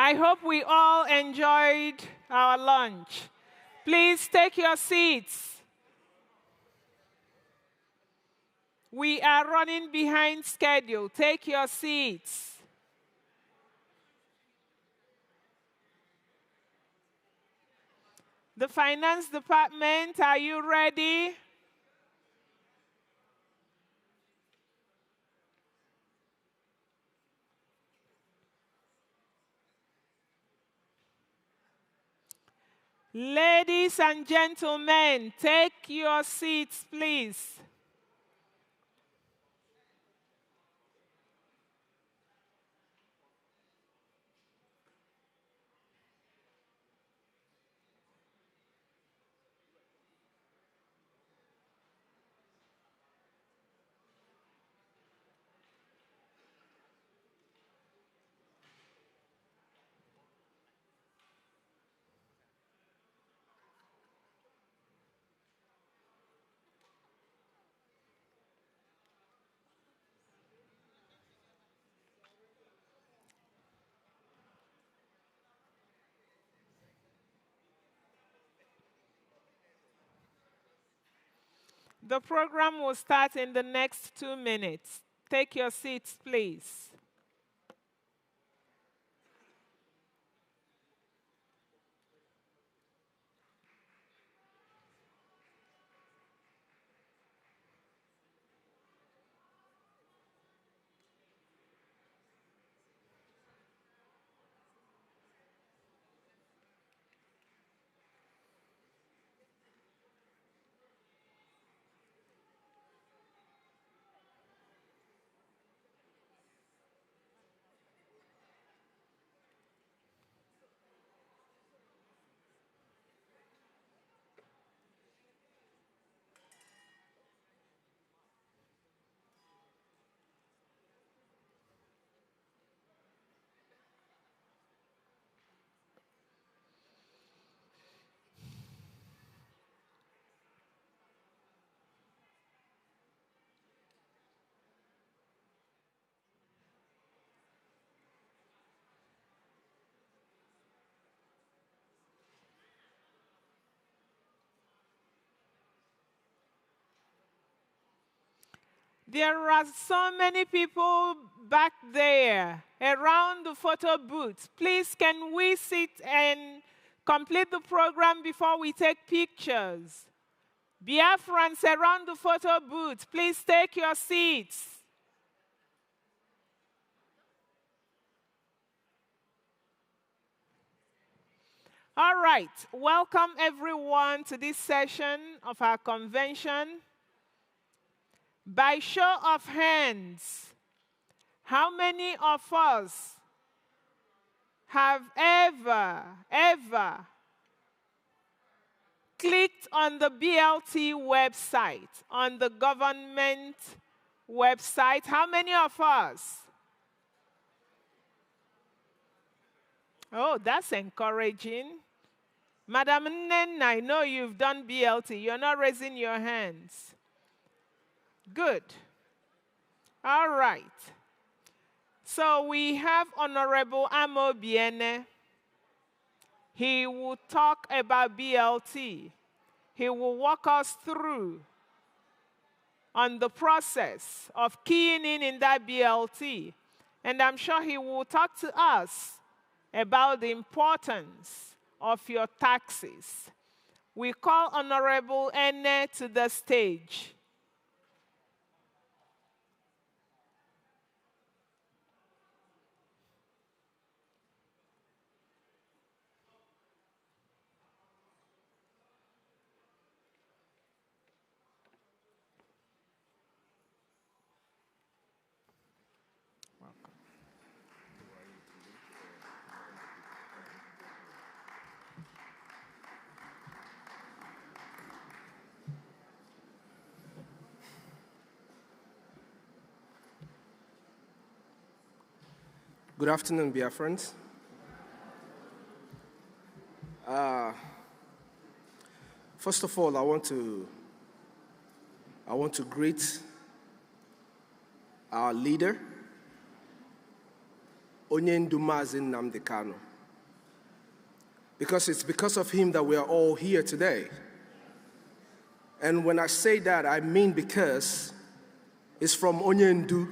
I hope we all enjoyed our lunch. Please take your seats. We are running behind schedule. Take your seats. The finance department, are you ready? Ladies and gentlemen, take your seats, please. The program will start in the next 2 minutes. Take your seats, please. There are so many people back there around the photo booth. Please, can we sit and complete the program before we take pictures? Biafrans around the photo booth, please take your seats. All right, welcome everyone to this session of our convention. By show of hands, how many of us have ever clicked on the BLT website, on the government website? How many of us? Oh, that's encouraging. Madam Nen, I know you've done BLT. You're not raising your hands. Good. All right. So we have Honorable Amo Biene. He will talk about BLT. He will walk us through on the process of keying in that BLT. And I'm sure he will talk to us about the importance of your taxes. We call Honorable Ene to the stage. Good afternoon, Biafrans. First of all, I want to greet our leader, Onyendu Mazi Nnamdi Kanu. because it's because of him that we are all here today. And when I say that, I mean because it's from Onyendu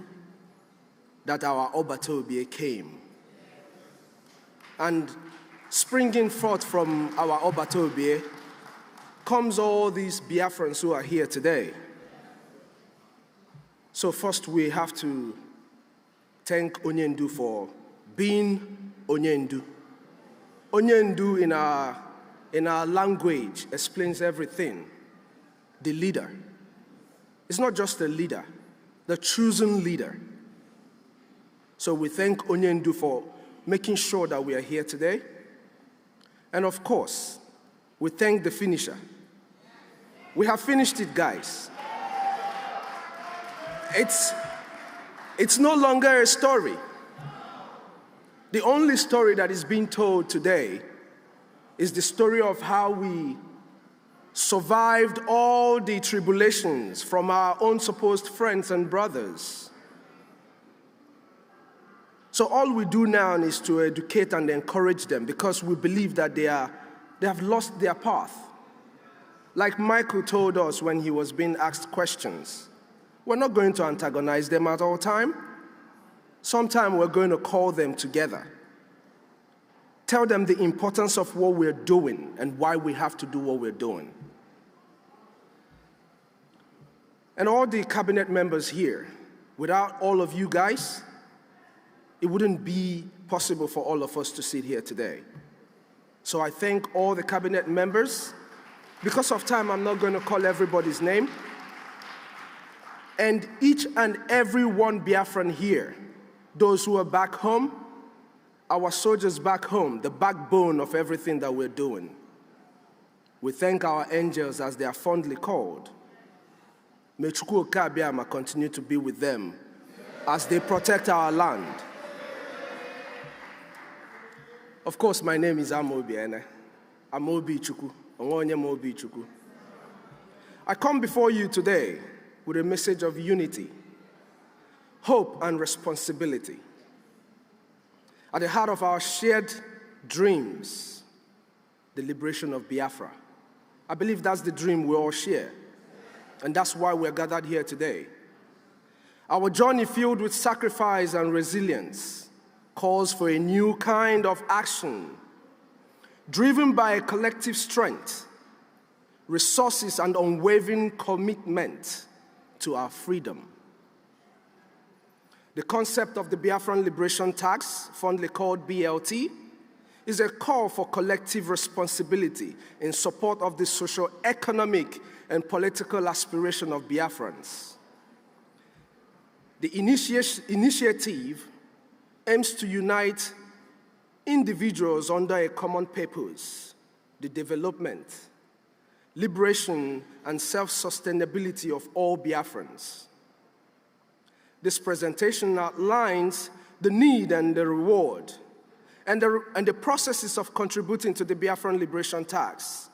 that our Obatobie came. And springing forth from our Obatobie comes all these Biafrans who are here today. So first we have to thank Onyendu for being Onyendu. Onyendu in our language explains everything. The leader. It's not just the leader, the chosen leader. So we thank Onyendu for making sure that we are here today. And of course, we thank the finisher. We have finished it, guys. It's no longer a story. The only story that is being told today is the story of how we survived all the tribulations from our own supposed friends and brothers. So all we do now is to educate and encourage them because we believe that they have lost their path. Like Michael told us when he was being asked questions, we're not going to antagonize them at all time. Sometime we're going to call them together. Tell them the importance of what we're doing and why we have to do what we're doing. And all the cabinet members here, without all of you guys, it wouldn't be possible for all of us to sit here today. So I thank all the cabinet members. Because of time, I'm not going to call everybody's name. And each and every one Biafran here, those who are back home, our soldiers back home, the backbone of everything that we're doing. We thank our angels as they are fondly called. May Chukwu Okabiama continue to be with them as they protect our land. Of course, my name is Amobi. Amobi Chukwu. Amobi Chukwu. I come before you today with a message of unity, hope, and responsibility. At the heart of our shared dreams, the liberation of Biafra. I believe that's the dream we all share, and that's why we're gathered here today. Our journey filled with sacrifice and resilience calls for a new kind of action, driven by a collective strength, resources, and unwavering commitment to our freedom. The concept of the Biafra Liberation Tax, fondly called BLT, is a call for collective responsibility in support of the socio-economic and political aspiration of Biafrans. The initiative aims to unite individuals under a common purpose, the development, liberation, and self-sustainability of all Biafrans. This presentation outlines the need and the reward and the processes of contributing to the Biafra Liberation Tax.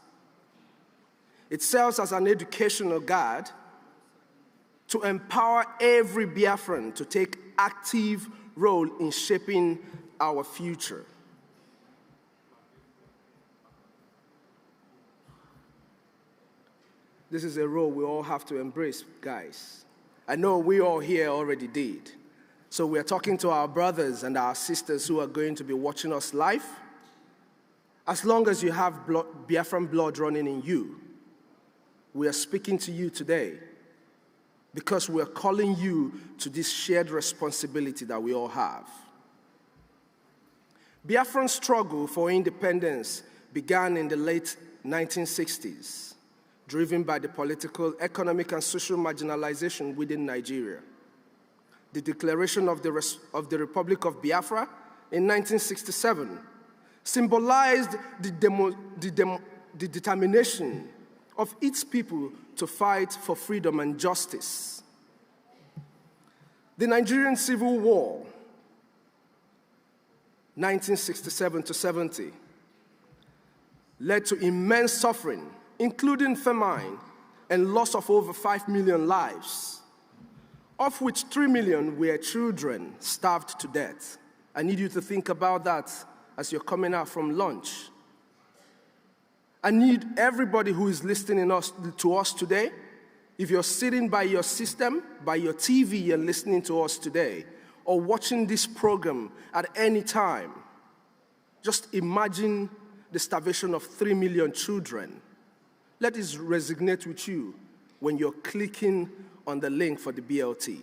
It serves as an educational guide to empower every Biafran to take active role in shaping our future. This is a role we all have to embrace, guys. I know we all here already did. So we're talking to our brothers and our sisters who are going to be watching us live. As long as you have Biafran blood running in you, we are speaking to you today because we are calling you to this shared responsibility that we all have. Biafran's struggle for independence began in the late 1960s. Driven by the political, economic, and social marginalization within Nigeria. The declaration of the Republic of Biafra in 1967 symbolized the determination of its people to fight for freedom and justice. The Nigerian Civil War, 1967 to 70, led to immense suffering, including famine and loss of over 5 million lives, of which 3 million were children starved to death. I need you to think about that as you're coming out from lunch. I need everybody who is listening to us today, if you're sitting by your system, by your TV and listening to us today, or watching this program at any time, just imagine the starvation of 3 million children. Let this resonate with you when you're clicking on the link for the BLT,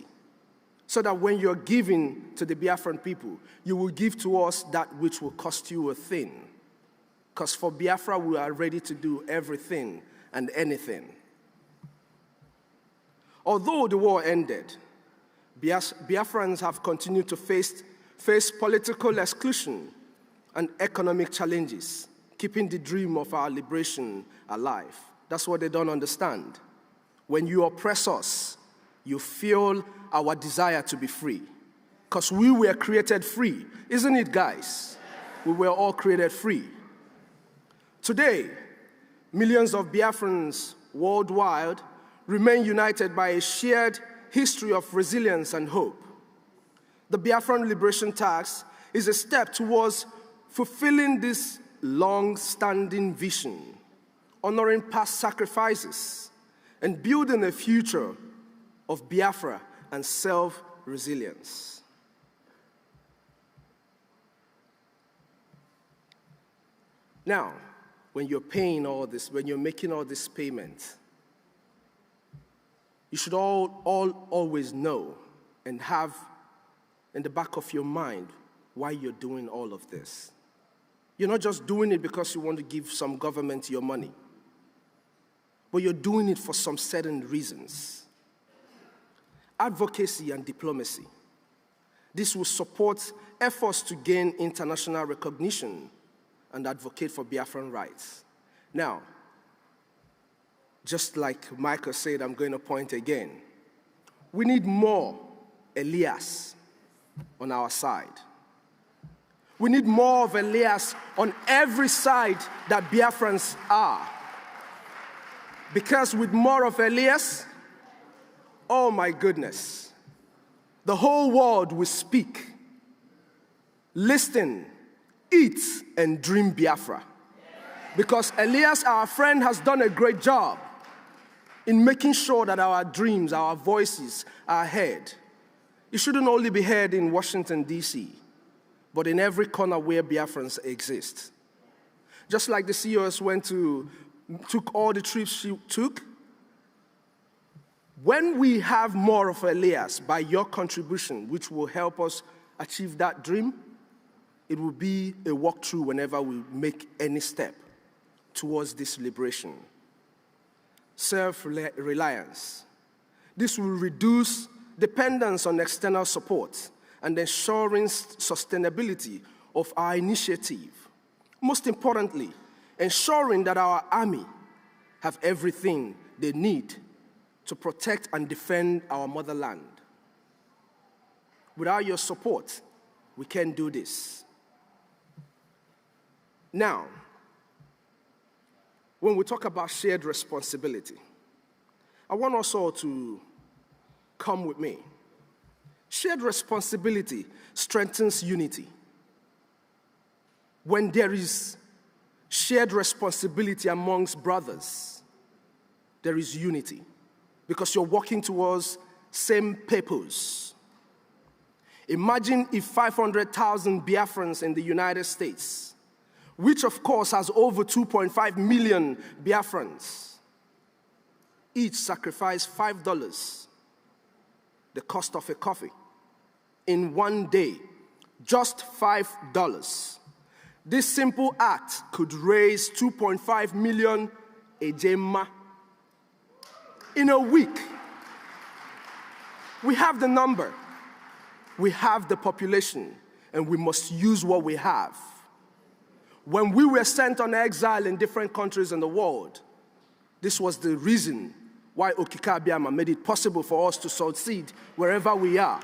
so that when you're giving to the Biafran people, you will give to us that which will cost you a thing. Because for Biafra, we are ready to do everything and anything. Although the war ended, Biafrans have continued to face political exclusion and economic challenges, keeping the dream of our liberation alive. That's what they don't understand. When you oppress us, you fuel our desire to be free. Because we were created free. Isn't it, guys? We were all created free. Today, millions of Biafrans worldwide remain united by a shared history of resilience and hope. The Biafra Liberation Tax is a step towards fulfilling this long-standing vision, honoring past sacrifices, and building a future of Biafra and self-resilience. Now, when you're paying all this, when you're making all this payment, you should always know and have in the back of your mind why you're doing all of this. You're not just doing it because you want to give some government your money, but you're doing it for some certain reasons. Advocacy and diplomacy. This will support efforts to gain international recognition and advocate for Biafran rights. Now, just like Michael said, I'm going to point again. We need more Elias on our side. We need more of Elias on every side that Biafrans are. Because with more of Elias, oh my goodness, the whole world will speak, listen, eat, and dream Biafra. Because Elias, our friend, has done a great job in making sure that our dreams, our voices are heard. It shouldn't only be heard in Washington, D.C., but in every corner where Biafrans exist. Just like the CEOs took all the trips she took, when we have more of Elias by your contribution, which will help us achieve that dream, it will be a walkthrough whenever we make any step towards this liberation. Self-reliance. This will reduce dependence on external support and ensuring sustainability of our initiative. Most importantly, ensuring that our army have everything they need to protect and defend our motherland. Without your support, we can't do this. Now, when we talk about shared responsibility, I want us all to come with me. Shared responsibility strengthens unity. When there is shared responsibility amongst brothers, there is unity, because you're working towards same purpose. Imagine if 500,000 Biafrans in the United States, which of course has over 2.5 million Biafrans, each sacrifice $5, the cost of a coffee, in one day, just $5. This simple act could raise 2.5 million ejema in a week. We have the number, we have the population, and we must use what we have. When we were sent on exile in different countries in the world, this was the reason why Okike Abiama made it possible for us to succeed wherever we are.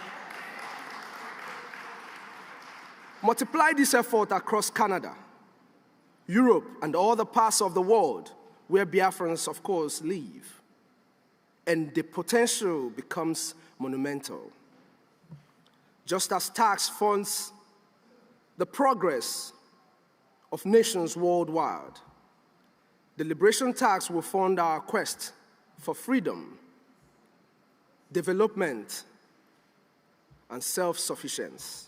Multiply this effort across Canada, Europe, and all the parts of the world where Biafrans, of course, live, and the potential becomes monumental. Just as tax funds the progress of nations worldwide, The liberation tax will fund our quest for freedom, development, and self-sufficiency.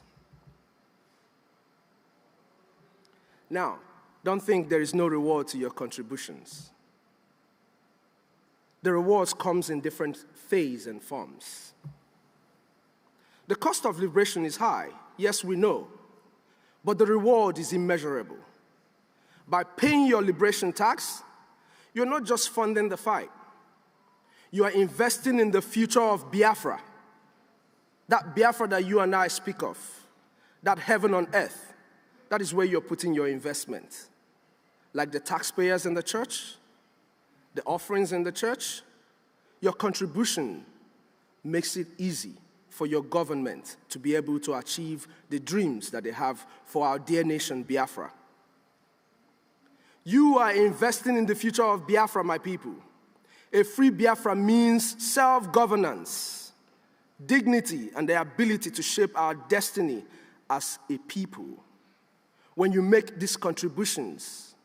Now, don't think there is no reward to your contributions. The rewards comes in different phases and forms. The cost of liberation is high, yes, we know, but the reward is immeasurable. By paying your liberation tax, you're not just funding the fight. You are investing in the future of Biafra, that Biafra that you and I speak of, that heaven on earth. That is where you're putting your investment. Like the taxpayers in the church, the offerings in the church, your contribution makes it easy for your government to be able to achieve the dreams that they have for our dear nation, Biafra. You are investing in the future of Biafra, my people. A free Biafra means self-governance, dignity, and the ability to shape our destiny as a people. When you make these contributions,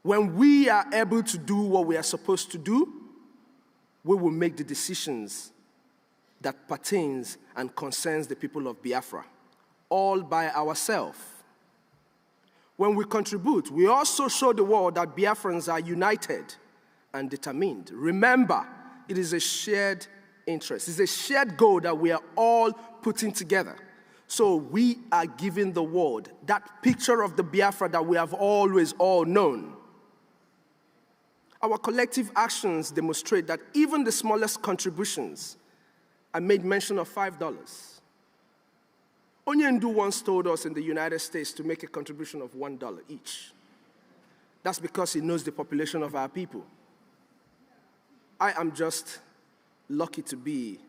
when we are able to do what we are supposed to do, we will make the decisions that pertains and concerns the people of Biafra, all by ourselves. When we contribute, we also show the world that Biafrans are united and determined. Remember, it is a shared interest. It's a shared goal that we are all putting together. So we are giving the world that picture of the Biafra that we have always all known. Our collective actions demonstrate that even the smallest contributions, I made mention of $5. Onyendu once told us in the United States to make a contribution of $1 each. That's because he knows the population of our people. I am just lucky to be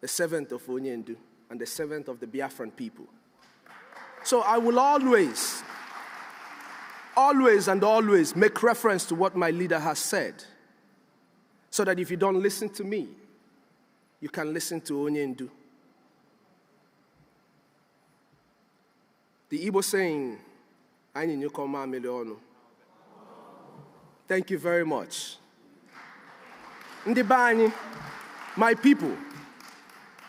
the servant of Onyendu and the servant of the Biafran people. So I will always make reference to what my leader has said, so that if you don't listen to me, you can listen to Onyendu. The Igbo saying, "Anyị nyukoma milionu." Thank you very much. Ndị be anyị, my people,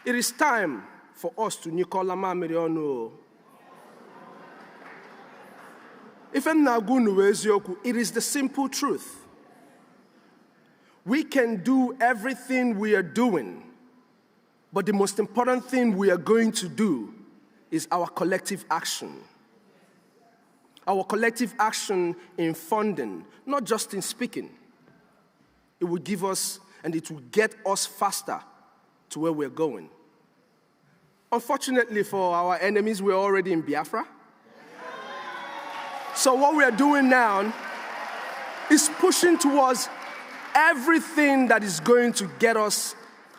it is time for us to nyukola milionu. If I'm not going to eziokwu, it is the simple truth. We can do everything we are doing, but the most important thing we are going to do is our collective action. Our collective action in funding, not just in speaking. It will give us, and it will get us faster to where we're going. Unfortunately for our enemies, we're already in Biafra. So what we are doing now is pushing towards everything that is going to get us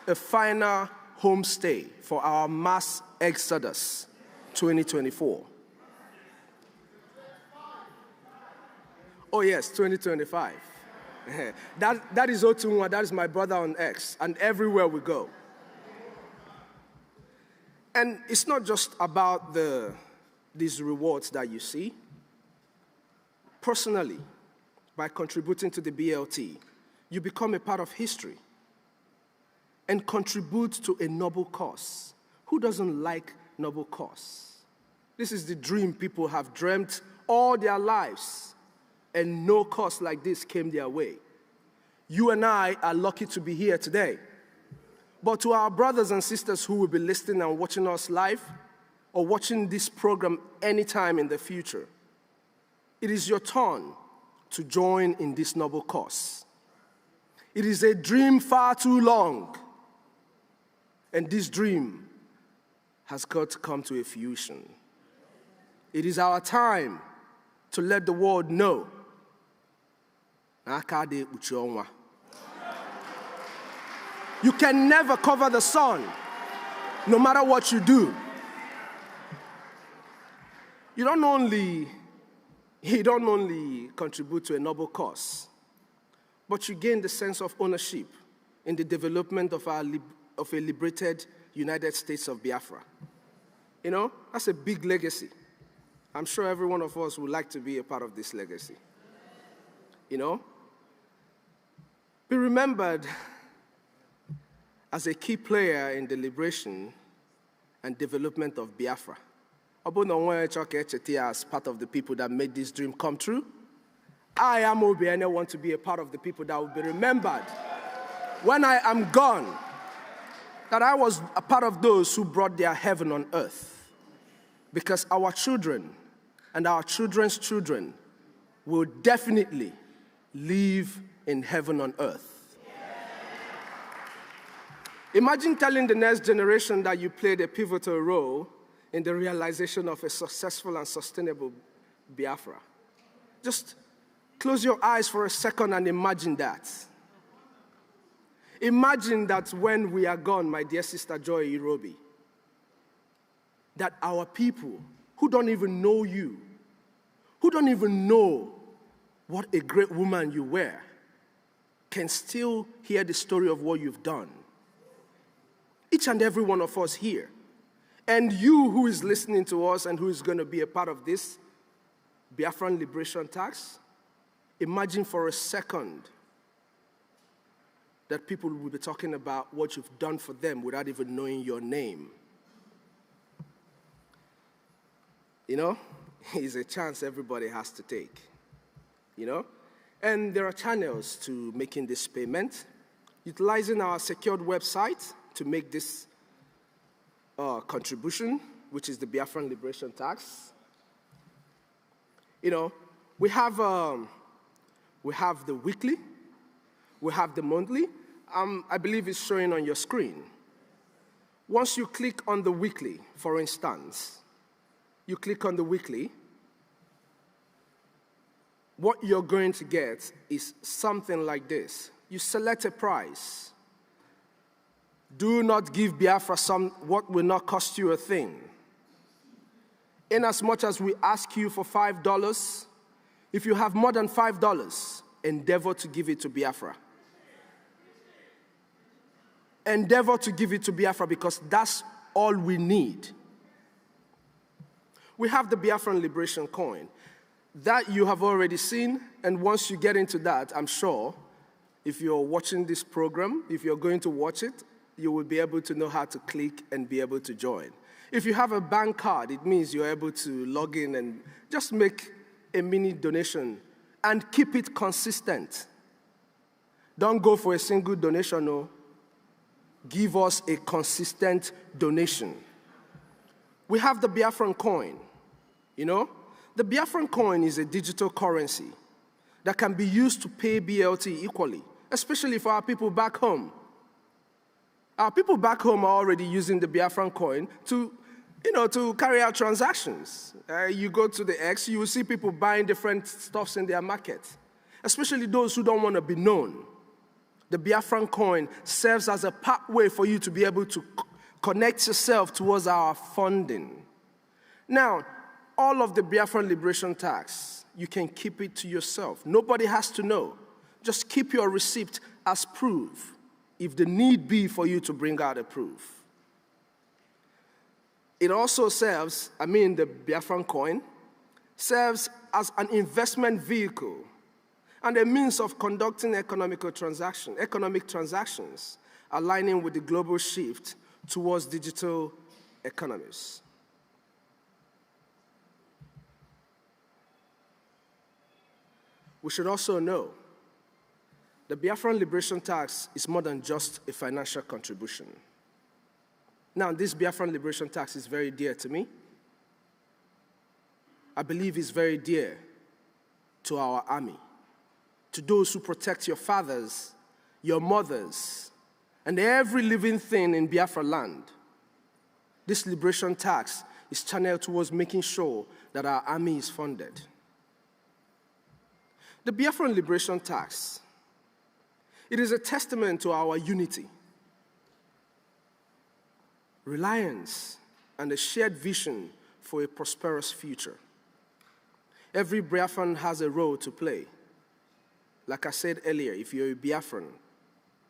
a final homestay for our mass exodus 2024. Oh yes, 2025. That is Otunwa, that is my brother on X, and everywhere we go. And it's not just about these rewards that you see. Personally, by contributing to the BLT, you become a part of history and contribute to a noble cause. Who doesn't like noble cause? This is the dream people have dreamt all their lives, and no cause like this came their way. You and I are lucky to be here today. But to our brothers and sisters who will be listening and watching us live, or watching this program anytime in the future, it is your turn to join in this noble cause. It is a dream far too long, and this dream has got to come to a fruition. It is our time to let the world know. You can never cover the sun, no matter what you do. You don't only contribute to a noble cause, but you gain the sense of ownership in the development of a liberated United States of Biafra. You know, that's a big legacy. I'm sure every one of us would like to be a part of this legacy. you know, be remembered as a key player in the liberation and development of Biafra. As part of the people that made this dream come true, I am Obi and I want to be a part of the people that will be remembered when I am gone, that I was a part of those who brought their heaven on earth. Because our children and our children's children will definitely live in heaven on earth. Imagine telling the next generation that you played a pivotal role in the realization of a successful and sustainable Biafra. Just close your eyes for a second and imagine that. Imagine that when we are gone, my dear sister Joy Irobi, that our people who don't even know you, who don't even know what a great woman you were, can still hear the story of what you've done. Each and every one of us here. And you who is listening to us and who is going to be a part of this Biafran Liberation Tax, imagine for a second that people will be talking about what you've done for them without even knowing your name. You know, it's a chance everybody has to take, you know? And there are channels to making this payment, utilizing our secured website to make this contribution, which is the Biafran Liberation Tax. You know, we have the weekly, we have the monthly. I believe it's showing on your screen. Once you click on the weekly, for instance, you click on the weekly, what you're going to get is something like this. You select a price. Do not give Biafra what will not cost you a thing. Inasmuch as we ask you for $5, if you have more than $5, endeavor to give it to Biafra. Endeavor to give it to Biafra because that's all we need. We have the Biafran Liberation Coin. That you have already seen, and once you get into that, I'm sure, if you're watching this program, if you're going to watch it, you will be able to know how to click and be able to join. If you have a bank card, it means you're able to log in and just make a mini donation and keep it consistent. Don't go for a single donation, no. Give us a consistent donation. We have the Biafran coin, you know? The Biafran coin is a digital currency that can be used to pay BLT equally, especially for our people back home. Our people back home are already using the Biafran coin to carry out transactions. You go to the X, you will see people buying different stuffs in their market, especially those who don't want to be known. The Biafran coin serves as a pathway for you to be able to connect yourself towards our funding. Now, all of the Biafran Liberation Tax, you can keep it to yourself. Nobody has to know. Just keep your receipt as proof, if the need be for you to bring out a proof. It also serves, the Biafran coin, serves as an investment vehicle and a means of conducting economic transactions, aligning with the global shift towards digital economies. We should also know the Biafran Liberation Tax is more than just a financial contribution. Now, this Biafran Liberation Tax is very dear to me. I believe it's very dear to our army, to those who protect your fathers, your mothers, and every living thing in Biafra land. This Liberation Tax is channeled towards making sure that our army is funded. The Biafran Liberation Tax, it is a testament to our unity, reliance, and a shared vision for a prosperous future. Every Biafran has a role to play. Like I said earlier, if you're a Biafran,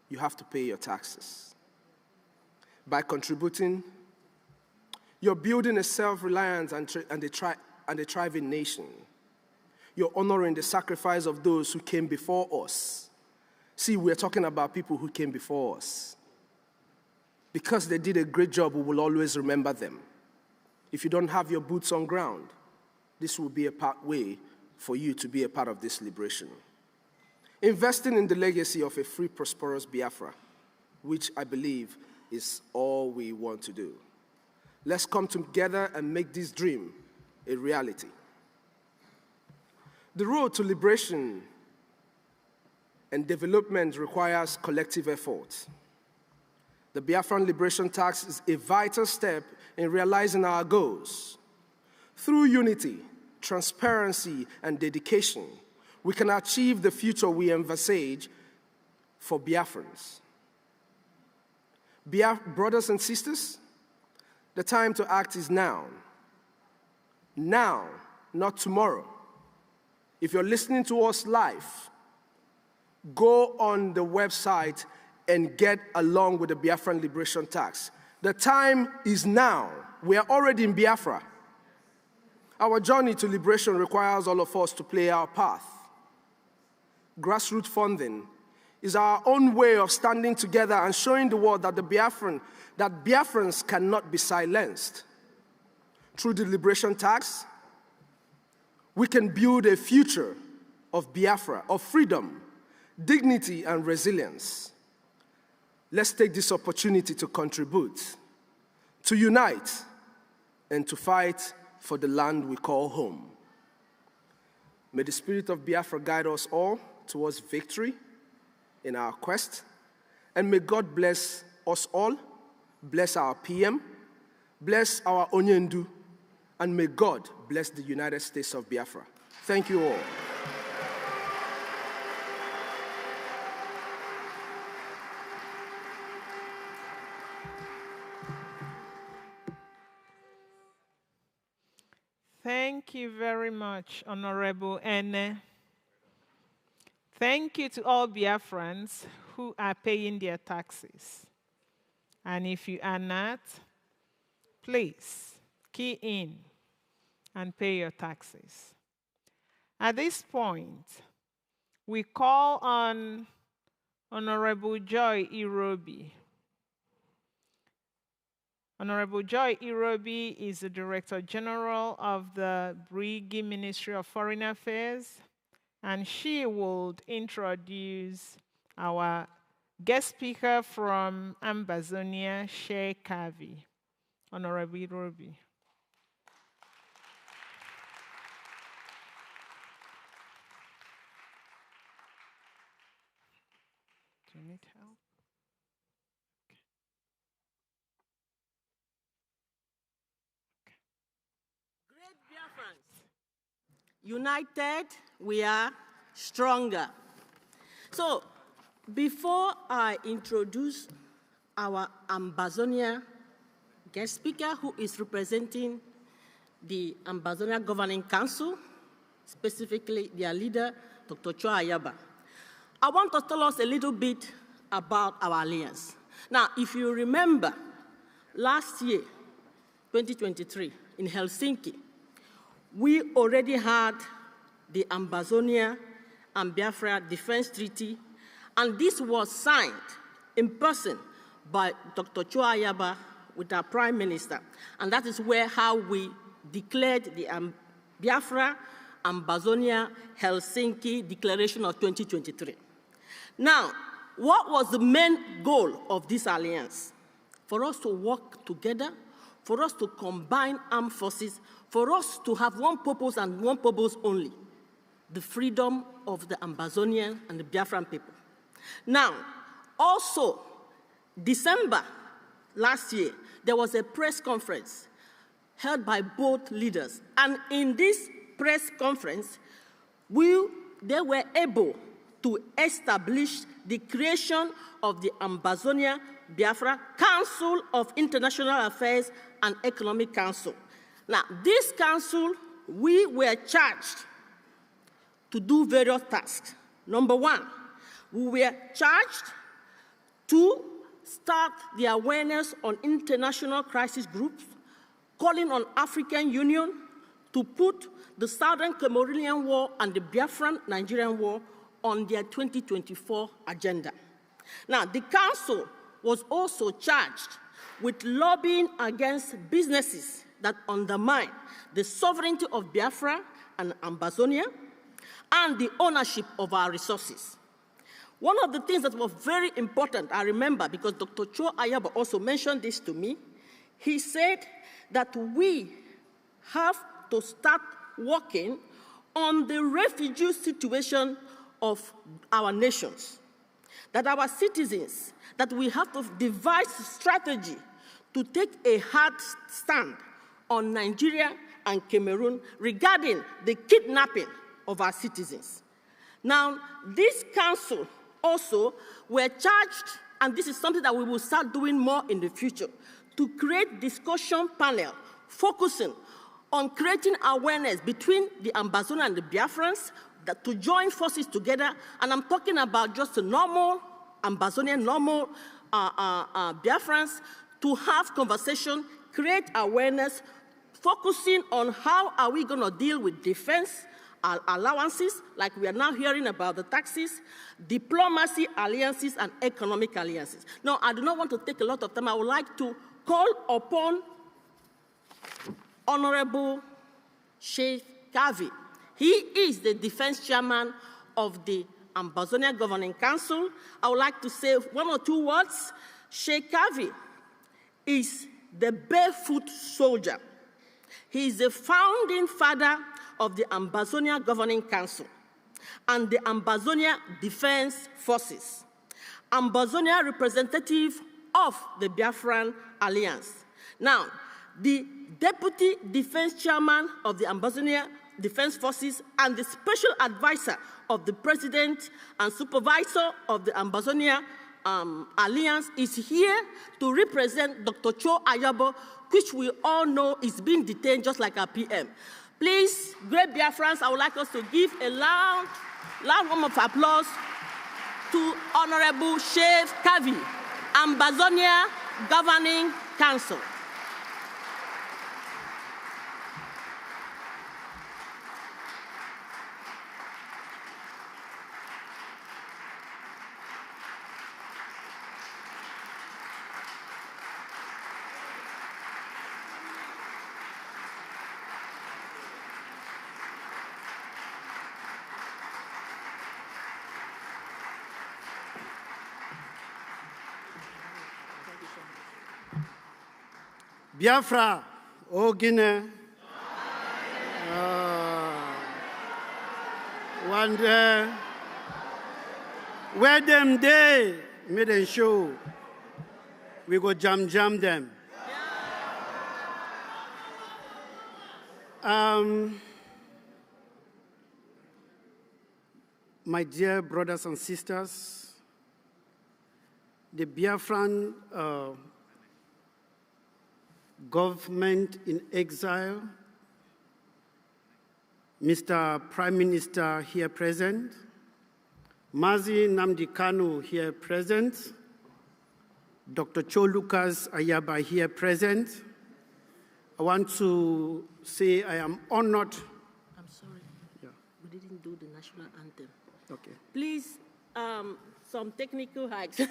you have to pay your taxes. By contributing, you're building a self-reliant and a thriving nation. You're honoring the sacrifice of those who came before us. See, we're talking about people who came before us. Because they did a great job, we will always remember them. If you don't have your boots on ground, this will be a way for you to be a part of this liberation. Investing in the legacy of a free, prosperous Biafra, which I believe is all we want to do. Let's come together and make this dream a reality. The road to liberation and development requires collective effort. The Biafran Liberation Tax is a vital step in realizing our goals. Through unity, transparency, and dedication, we can achieve the future we envisage for Biafrans. Brothers and sisters, the time to act is now. Now, not tomorrow. If you're listening to us live, go on the website and get along with the Biafran Liberation Tax. The time is now. We are already in Biafra. Our journey to liberation requires all of us to play our part. Grassroots funding is our own way of standing together and showing the world that Biafrans cannot be silenced. Through the Liberation Tax, we can build a future of Biafra, of freedom, dignity, and resilience. Let's take this opportunity to contribute, to unite, and to fight for the land we call home. May the spirit of Biafra guide us all towards victory in our quest, and may God bless us all, bless our PM, bless our Onyendu, and may God bless the United States of Biafra. Thank you all. Thank you very much, Honorable Ene. Thank you to all Biafrans who are paying their taxes. And if you are not, please key in and pay your taxes. At this point, we call on Honorable Joy Irobi. Honorable Joy Irobi is the Director General of the Brigi Ministry of Foreign Affairs, and she will introduce our guest speaker from Ambazonia, Sheikh Kavi. Honorable Irobi. Do you need help? United, we are stronger. So, before I introduce our Ambazonia guest speaker, who is representing the Ambazonia Governing Council, specifically their leader, Dr. Chua Ayaba, I want to tell us a little bit about our alliance. Now, if you remember, last year, 2023, in Helsinki, we already had the Ambazonia and Biafra Defense Treaty, and this was signed in person by Dr. Chua Ayaba with our Prime Minister. And that is how we declared the Biafra Ambazonia Helsinki Declaration of 2023. Now, what was the main goal of this alliance? For us to work together, for us to combine armed forces, for us to have one purpose and one purpose only, the freedom of the Ambazonian and the Biafran people. Now, also, December last year, there was a press conference held by both leaders. And in this press conference, they were able to establish the creation of the Ambazonia Biafra Council of International Affairs and Economic Council. Now, this council, we were charged to do various tasks. Number one, we were charged to start the awareness on international crisis groups, calling on African Union to put the Southern Cameroonian War and the Biafran Nigerian War on their 2024 agenda. Now, the council was also charged with lobbying against businesses that undermine the sovereignty of Biafra and Ambazonia and the ownership of our resources. One of the things that was very important, I remember, because Dr. Cho Ayaba also mentioned this to me, he said that we have to start working on the refugee situation of our nations, that our citizens, that we have to devise a strategy to take a hard stand on Nigeria and Cameroon regarding the kidnapping of our citizens. Now, this council also were charged, and this is something that we will start doing more in the future, to create discussion panel focusing on creating awareness between the Ambazonia and the Biafrans, that to join forces together, and I'm talking about just a normal Ambazonian, normal Biafrans, to have conversation, create awareness, focusing on how are we going to deal with defense allowances, like we are now hearing about the taxes, diplomacy alliances, and economic alliances. Now, I do not want to take a lot of time. I would like to call upon Honorable Sheikh Kavi. He is the defense chairman of the Ambazonia Governing Council. I would like to say one or two words. Sheikh Kavi is the barefoot soldier. He is the founding father of the Ambazonia Governing Council and the Ambazonia Defense Forces, Ambazonia representative of the Biafran Alliance. Now, the Deputy Defense Chairman of the Ambazonia Defense Forces and the Special Advisor of the President and Supervisor of the Ambazonia Alliance is here to represent Dr. Cho Ayabo, which we all know is being detained just like our PM. Please, great Biafrans, I would like us to give a loud round of applause to Honorable Sheikh Kavi, Ambazonia Governing Council. Biafra, O Guinea, one day, where them day, made them show, we go jam them. My dear brothers and sisters, the Biafran government in exile, Mr. Prime Minister here present, Mazi Nnamdi Kanu here present, Dr. Cho Lucas Ayaba here present. I want to say I am honored. I'm sorry, we didn't do the national anthem. Okay. Please, some technical hacks.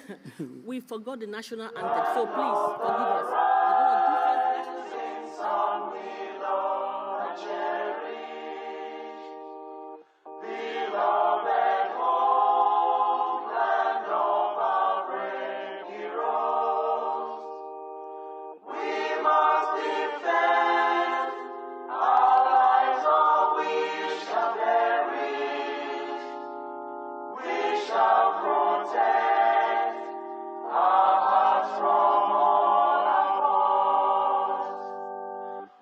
We forgot the national anthem, so please forgive us.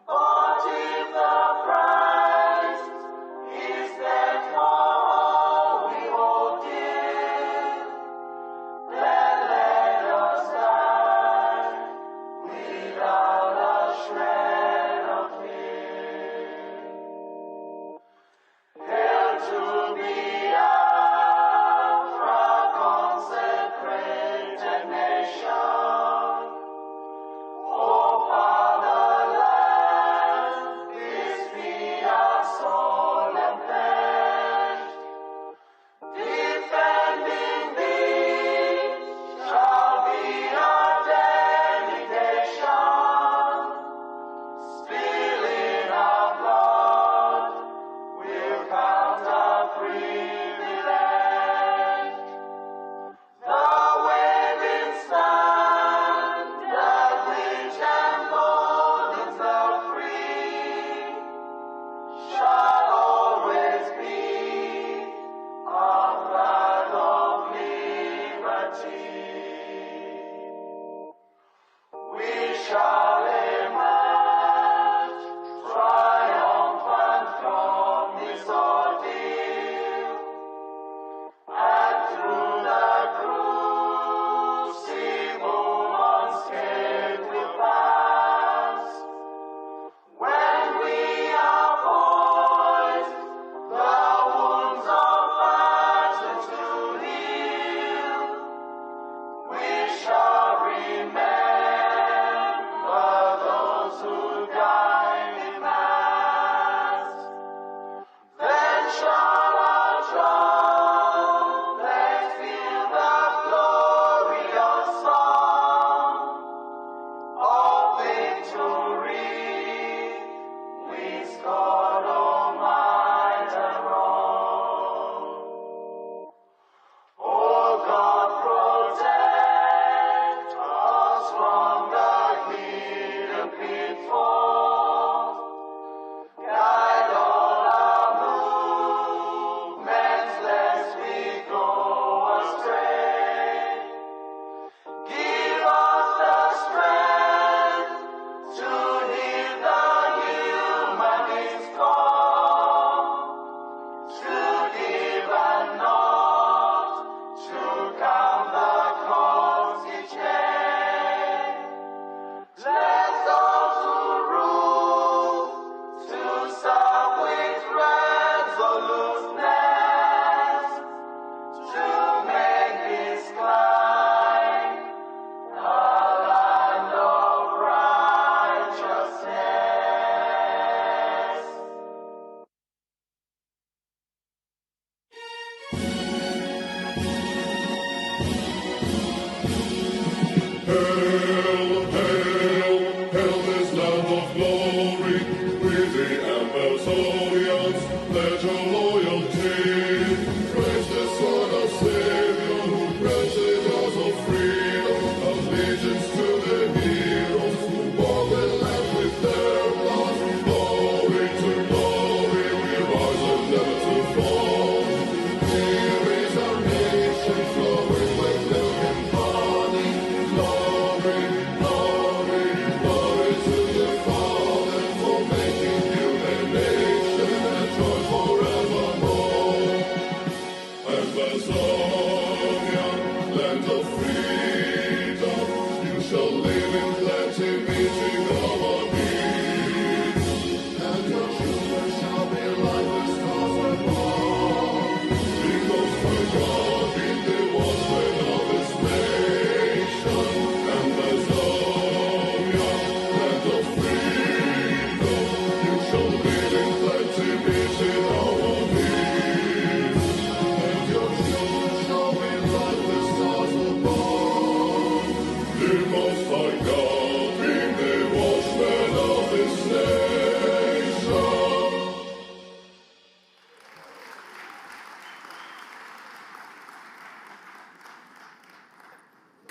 But if the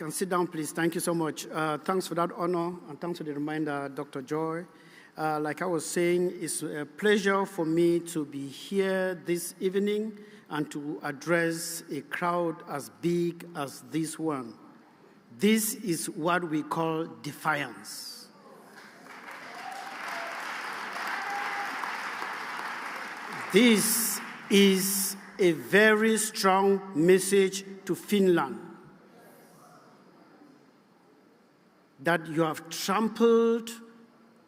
Can sit down, please. Thank you so much. Thanks for that honor, and thanks for the reminder, Dr. Joy. Like I was saying, it's a pleasure for me to be here this evening and to address a crowd as big as this one. This is what we call defiance. This is a very strong message to Finland that you have trampled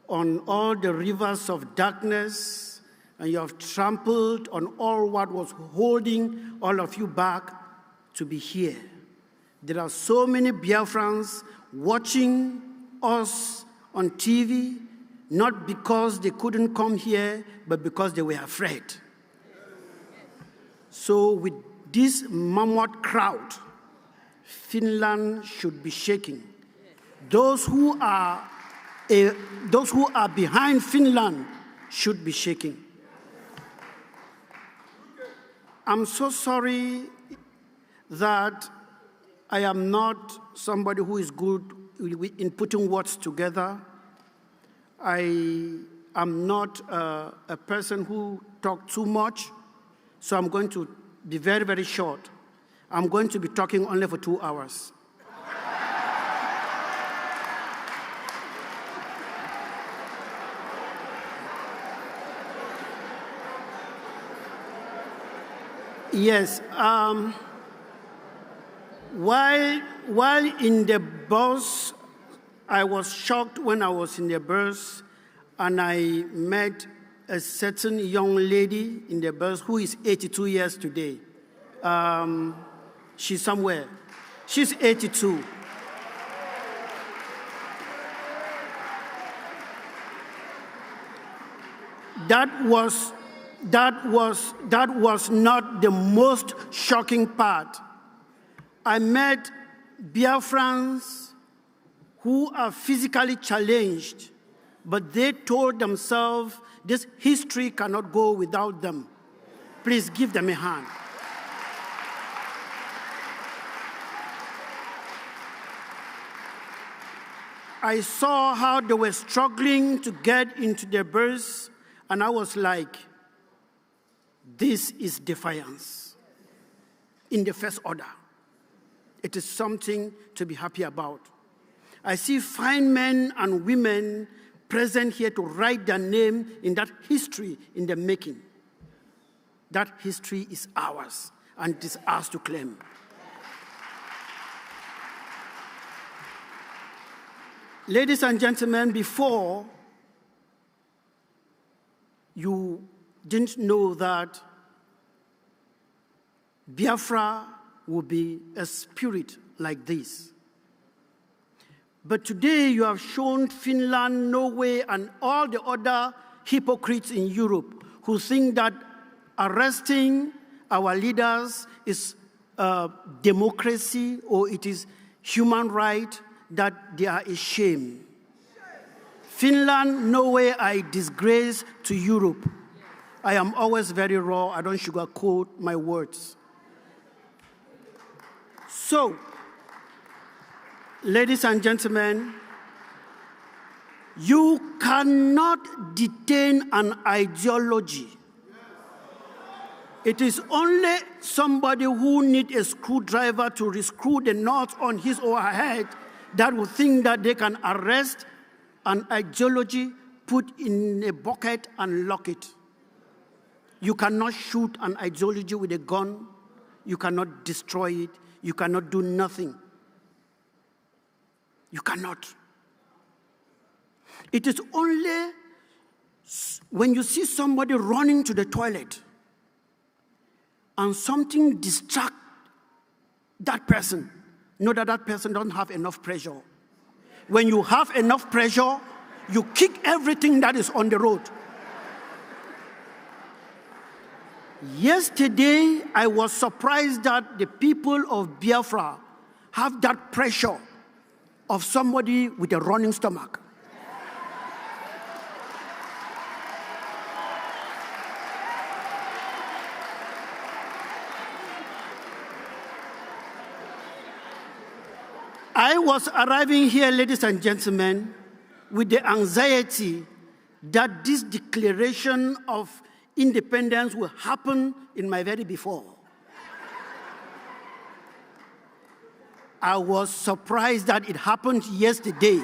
on all the rivers of darkness, and you have trampled on all what was holding all of you back to be here. There are so many Biafrans watching us on TV, not because they couldn't come here, but because they were afraid. So with this mammoth crowd, Finland should be shaking. Those who are behind Finland should be shaking. I'm so sorry that I am not somebody who is good in putting words together. I am not a person who talks too much, so I'm going to be very, very short. I'm going to be talking only for 2 hours. Yes, while in the bus, I was shocked when I was in the bus and I met a certain young lady in the bus who is 82 years today. She's somewhere. She's 82. That was not the most shocking part. I met Biafrans who are physically challenged, but they told themselves this history cannot go without them. Please give them a hand. I saw how they were struggling to get into their berths, and I was like, this is defiance in the first order. It is something to be happy about. I see fine men and women present here to write their name in that history in the making. That history is ours, and it is ours to claim. Ladies and gentlemen, before you didn't know that Biafra would be a spirit like this. But today you have shown Finland, Norway, and all the other hypocrites in Europe who think that arresting our leaders is democracy or it is human right, that they are ashamed. Finland, Norway are a disgrace to Europe. I am always very raw. I don't sugarcoat my words. So, ladies and gentlemen, you cannot detain an ideology. It is only somebody who needs a screwdriver to rescrew the knots on his or her head that would think that they can arrest an ideology, put in a bucket, and lock it. You cannot shoot an ideology with a gun. You cannot destroy it. You cannot do nothing. You cannot. It is only when you see somebody running to the toilet and something distracts that person, know that that person doesn't have enough pressure. When you have enough pressure, you kick everything that is on the road. Yesterday, I was surprised that the people of Biafra have that pressure of somebody with a running stomach. I was arriving here, ladies and gentlemen, with the anxiety that this declaration of independence will happen in my very before. I was surprised that it happened yesterday.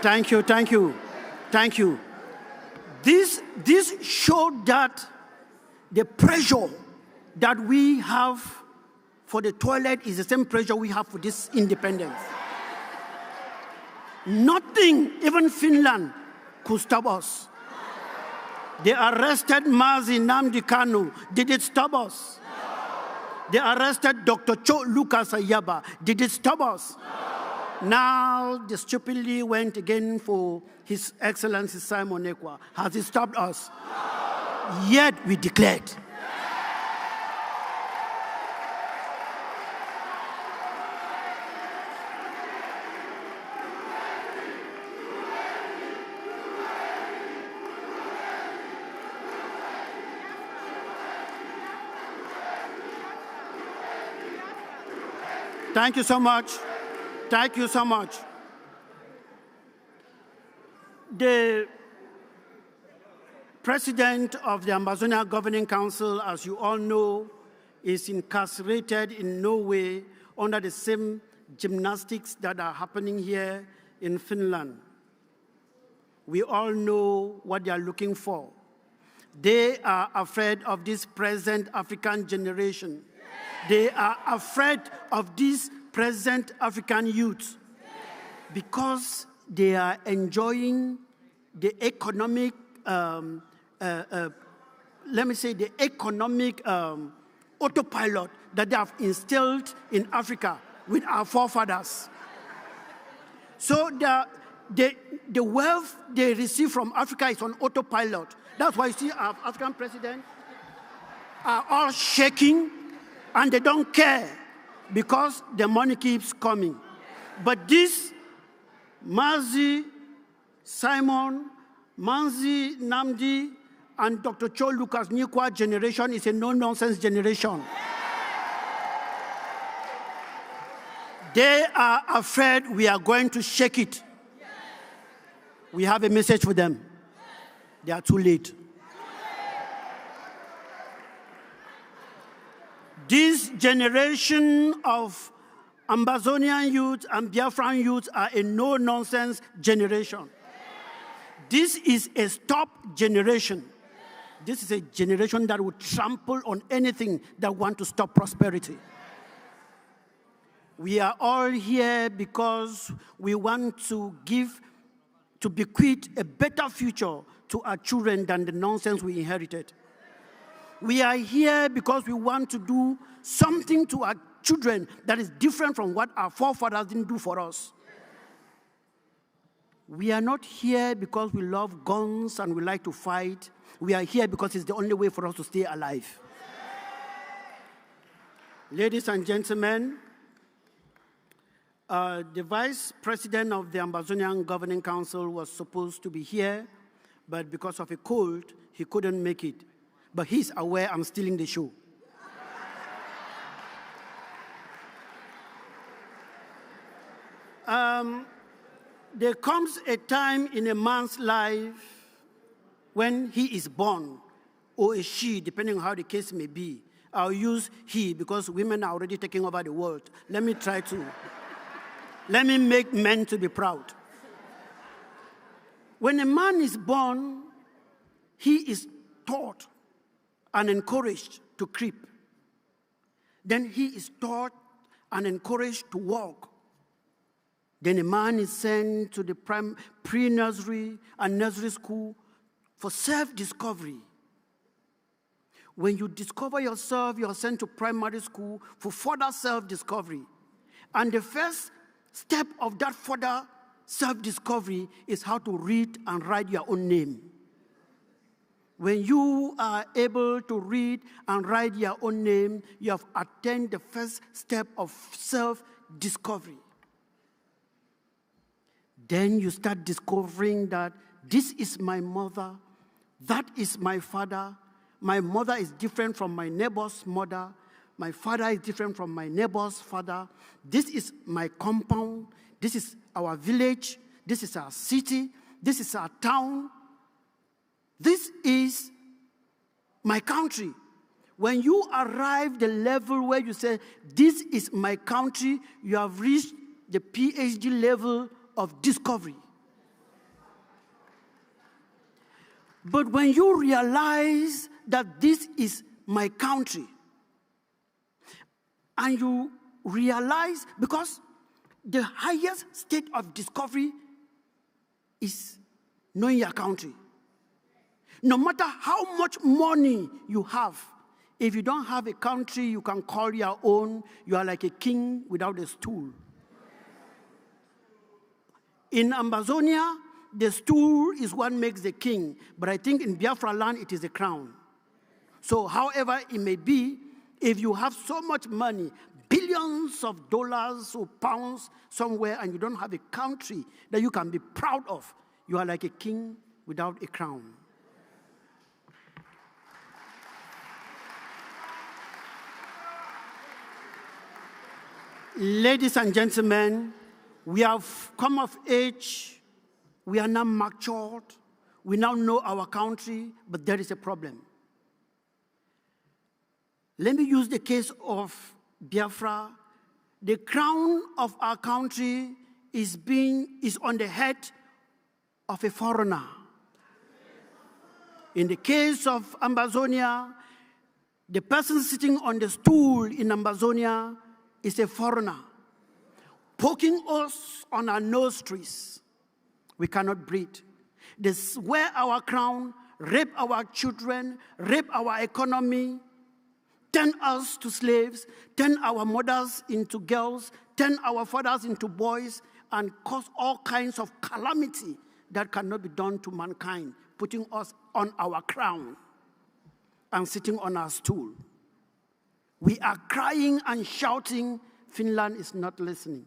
Thank you, thank you, thank you. This showed that the pressure that we have for the toilet is the same pressure we have for this independence. Nothing, even Finland, could stop us. They arrested Mazi Nnamdi Kanu. Did it stop us? They arrested Dr. Lucas Ayaba. Did it stop us? Now, they stupidly went again for His Excellency Simon Ekwa. Has it stopped us? Yet we declared. Thank you so much. Thank you so much. The president of the Ambazonia Governing Council, as you all know, is incarcerated in Norway under the same gymnastics that are happening here in Finland. We all know what they are looking for. They are afraid of this present African generation. They are afraid of this present African youth because they are enjoying the economic let me say, the economic autopilot that they have instilled in Africa with our forefathers. So the wealth they receive from Africa is on autopilot. That's why you see our African presidents are all shaking and they don't care because the money keeps coming. But this Mazi, Simon, Manzi, Namdi, and Dr. Cho Lucas Nikwa generation is a no-nonsense generation. They are afraid we are going to shake it. We have a message for them. They are too late. This generation of Ambazonian youth and Biafran youth are a no-nonsense generation. This is a stop generation. This is a generation that will trample on anything that wants to stop prosperity. We are all here because we want to bequeath a better future to our children than the nonsense we inherited. We are here because we want to do something to our children that is different from what our forefathers didn't do for us. We are not here because we love guns and we like to fight. We are here because it's the only way for us to stay alive. Ladies and gentlemen, the vice president of the Ambazonian Governing Council was supposed to be here, but because of a cold, he couldn't make it. But he's aware I'm stealing the show. There comes a time in a man's life when he is born, or a she, depending on how the case may be. I'll use he because women are already taking over the world. Let me make men to be proud. When a man is born, he is taught and encouraged to creep. Then he is taught and encouraged to walk. Then a man is sent to the pre-nursery and nursery school for self-discovery. When you discover yourself, you are sent to primary school for further self-discovery. And the first step of that further self-discovery is how to read and write your own name. When you are able to read and write your own name, you have attained the first step of self-discovery. Then you start discovering that this is my mother, that is my father. My mother is different from my neighbor's mother. My father is different from my neighbor's father. This is my compound. This is our village. This is our city. This is our town. This is my country. When you arrive the level where you say, this is my country, you have reached the PhD level of discovery. But when you realize that this is my country, and you realize, because the highest state of discovery is knowing your country. No matter how much money you have, if you don't have a country you can call your own, you are like a king without a stool. In Ambazonia, the stool is what makes the king, but I think in Biafra land, it is the crown. So however it may be, if you have so much money, billions of dollars or pounds somewhere, and you don't have a country that you can be proud of, you are like a king without a crown. Ladies and gentlemen, we have come of age. We are now matured. We now know our country, but there is a problem. Let me use the case of Biafra. The crown of our country is on the head of a foreigner. In the case of Ambazonia, the person sitting on the stool in Ambazonia is a foreigner, poking us on our nostrils. We cannot breathe. They wear our crown, rape our children, rape our economy, turn us to slaves, turn our mothers into girls, turn our fathers into boys, and cause all kinds of calamity that cannot be done to mankind, putting us on our crown and sitting on our stool. We are crying and shouting. Finland is not listening.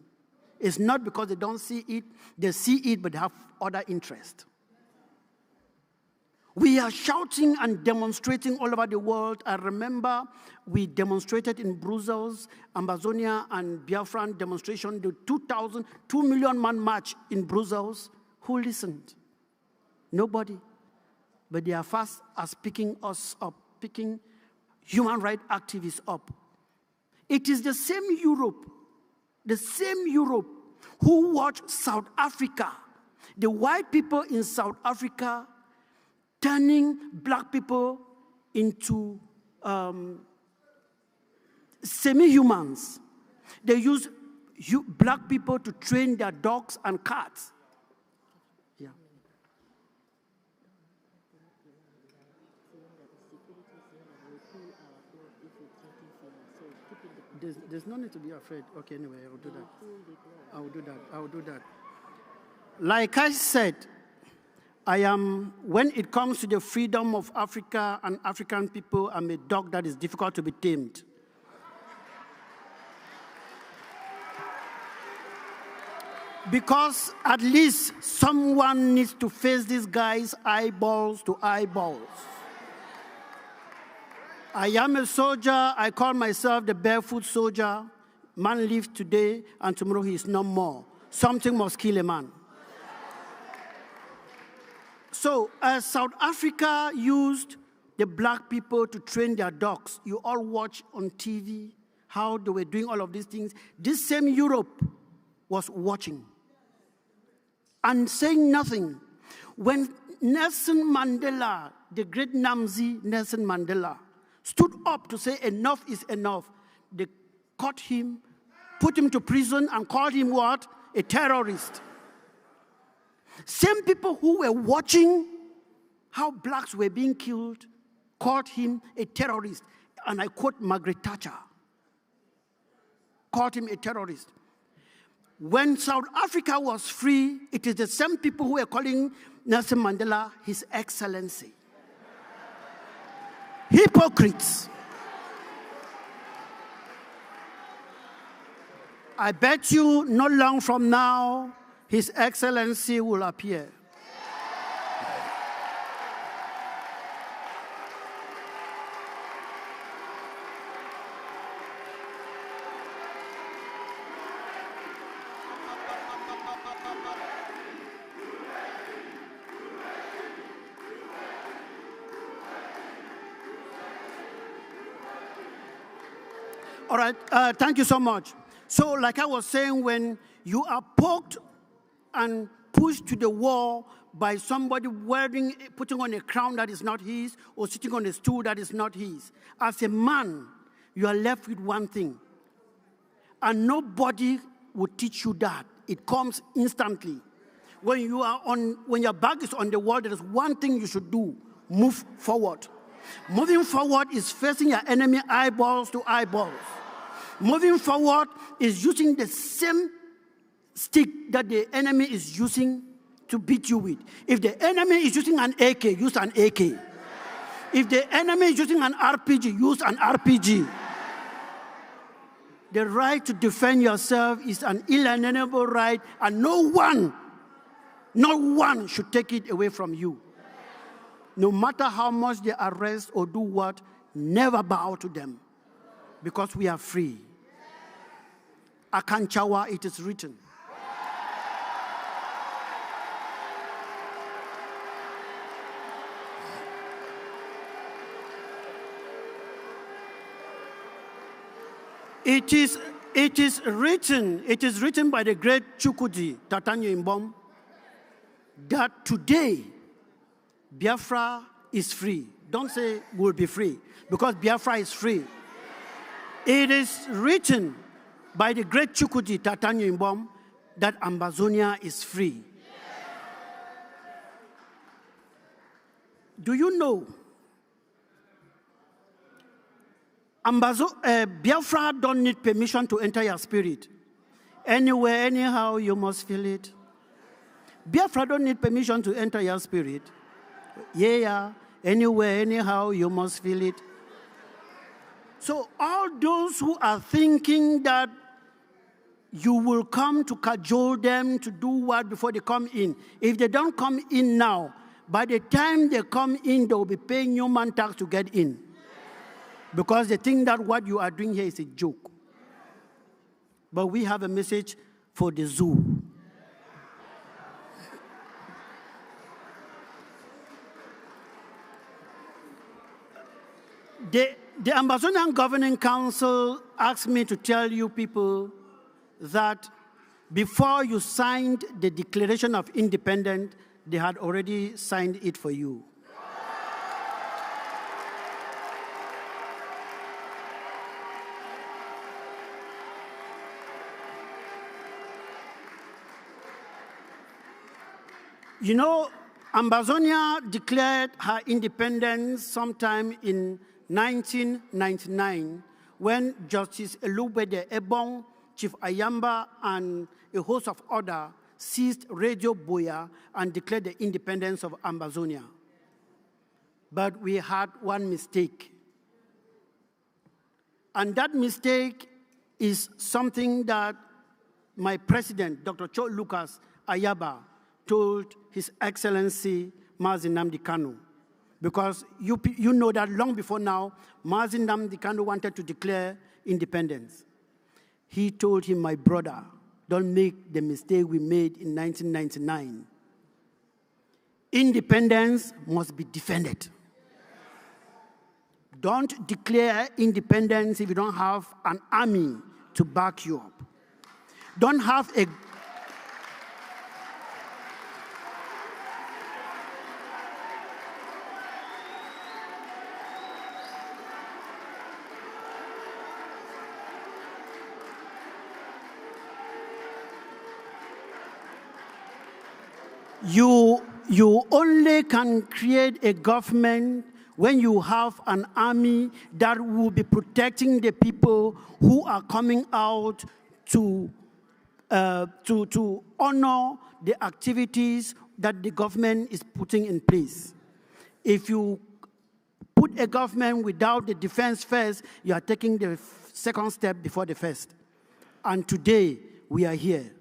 It's not because they don't see it. They see it, but they have other interests. We are shouting and demonstrating all over the world. I remember we demonstrated in Brussels, Ambazonia, and Biafran demonstration, the 2 million man march in Brussels. Who listened? Nobody. But they are fast as picking us up, picking human rights activists up. It is the same Europe who watched South Africa, the white people in South Africa turning black people into semi-humans. They use black people to train their dogs and cats. Yeah. There's no need to be afraid. Okay, anyway, I will do that. I will do that. Like I said, when it comes to the freedom of Africa and African people, I'm a dog that is difficult to be tamed. Because at least someone needs to face these guys eyeballs to eyeballs. I am a soldier. I call myself the barefoot soldier. Man lives today, and tomorrow he is no more. Something must kill a man. So, as South Africa used the black people to train their dogs, you all watch on TV how they were doing all of these things. This same Europe was watching and saying nothing. When Nelson Mandela, the great Namzi Nelson Mandela, stood up to say enough is enough, they caught him, put him to prison, and called him what? A terrorist. Same people who were watching how blacks were being killed called him a terrorist. And I quote Margaret Thatcher. Called him a terrorist. When South Africa was free, it is the same people who were calling Nelson Mandela His Excellency. Hypocrites. I bet you not long from now, His Excellency will appear. All right, thank you so much. So like I was saying, when you are poked and pushed to the wall by somebody putting on a crown that is not his, or sitting on a stool that is not his, as a man, you are left with one thing. And nobody will teach you that. It comes instantly. When your back is on the wall, there is one thing you should do: move forward. Moving forward is facing your enemy eyeballs to eyeballs. Moving forward is using the same stick that the enemy is using to beat you with. If the enemy is using an AK, use an AK. If the enemy is using an RPG, use an RPG. The right to defend yourself is an inalienable right, and no one should take it away from you. No matter how much they arrest or do what, never bow to them, because we are free. Akanchawa, it is written. It is written by the great Chukwudi Tatanyo Mbom that today Biafra is free. Don't say we'll be free, because Biafra is free. It is written by the great Chukwudi Tatanyo Mbom that Ambazonia is free. Do you know Biafra don't need permission to enter your spirit? Anywhere, anyhow, you must feel it. Biafra don't need permission to enter your spirit. Yeah, anywhere, anyhow, you must feel it. So all those who are thinking that you will come to cajole them to do what before they come in, if they don't come in now, by the time they come in, they will be paying human tax to get in. Because they think that what you are doing here is a joke. But we have a message for the zoo. The Ambazonian Governing Council asked me to tell you people that before you signed the Declaration of Independence, they had already signed it for you. You know, Ambazonia declared her independence sometime in 1999 when Justice Elubede Ebong, Chief Ayamba, and a host of others seized Radio Boya and declared the independence of Ambazonia. But we had one mistake. And that mistake is something that my president, Dr. Cho Lucas Ayaba, told His Excellency Mazi Nnamdi Kanu. Because you know that long before now, Mazi Nnamdi Kanu wanted to declare independence. He told him, my brother, don't make the mistake we made in 1999. Independence must be defended. Don't declare independence if you don't have an army to back you up. Don't have a You only can create a government when you have an army that will be protecting the people who are coming out to honor the activities that the government is putting in place. If you put a government without the defense first, you are taking the second step before the first. And today, we are here.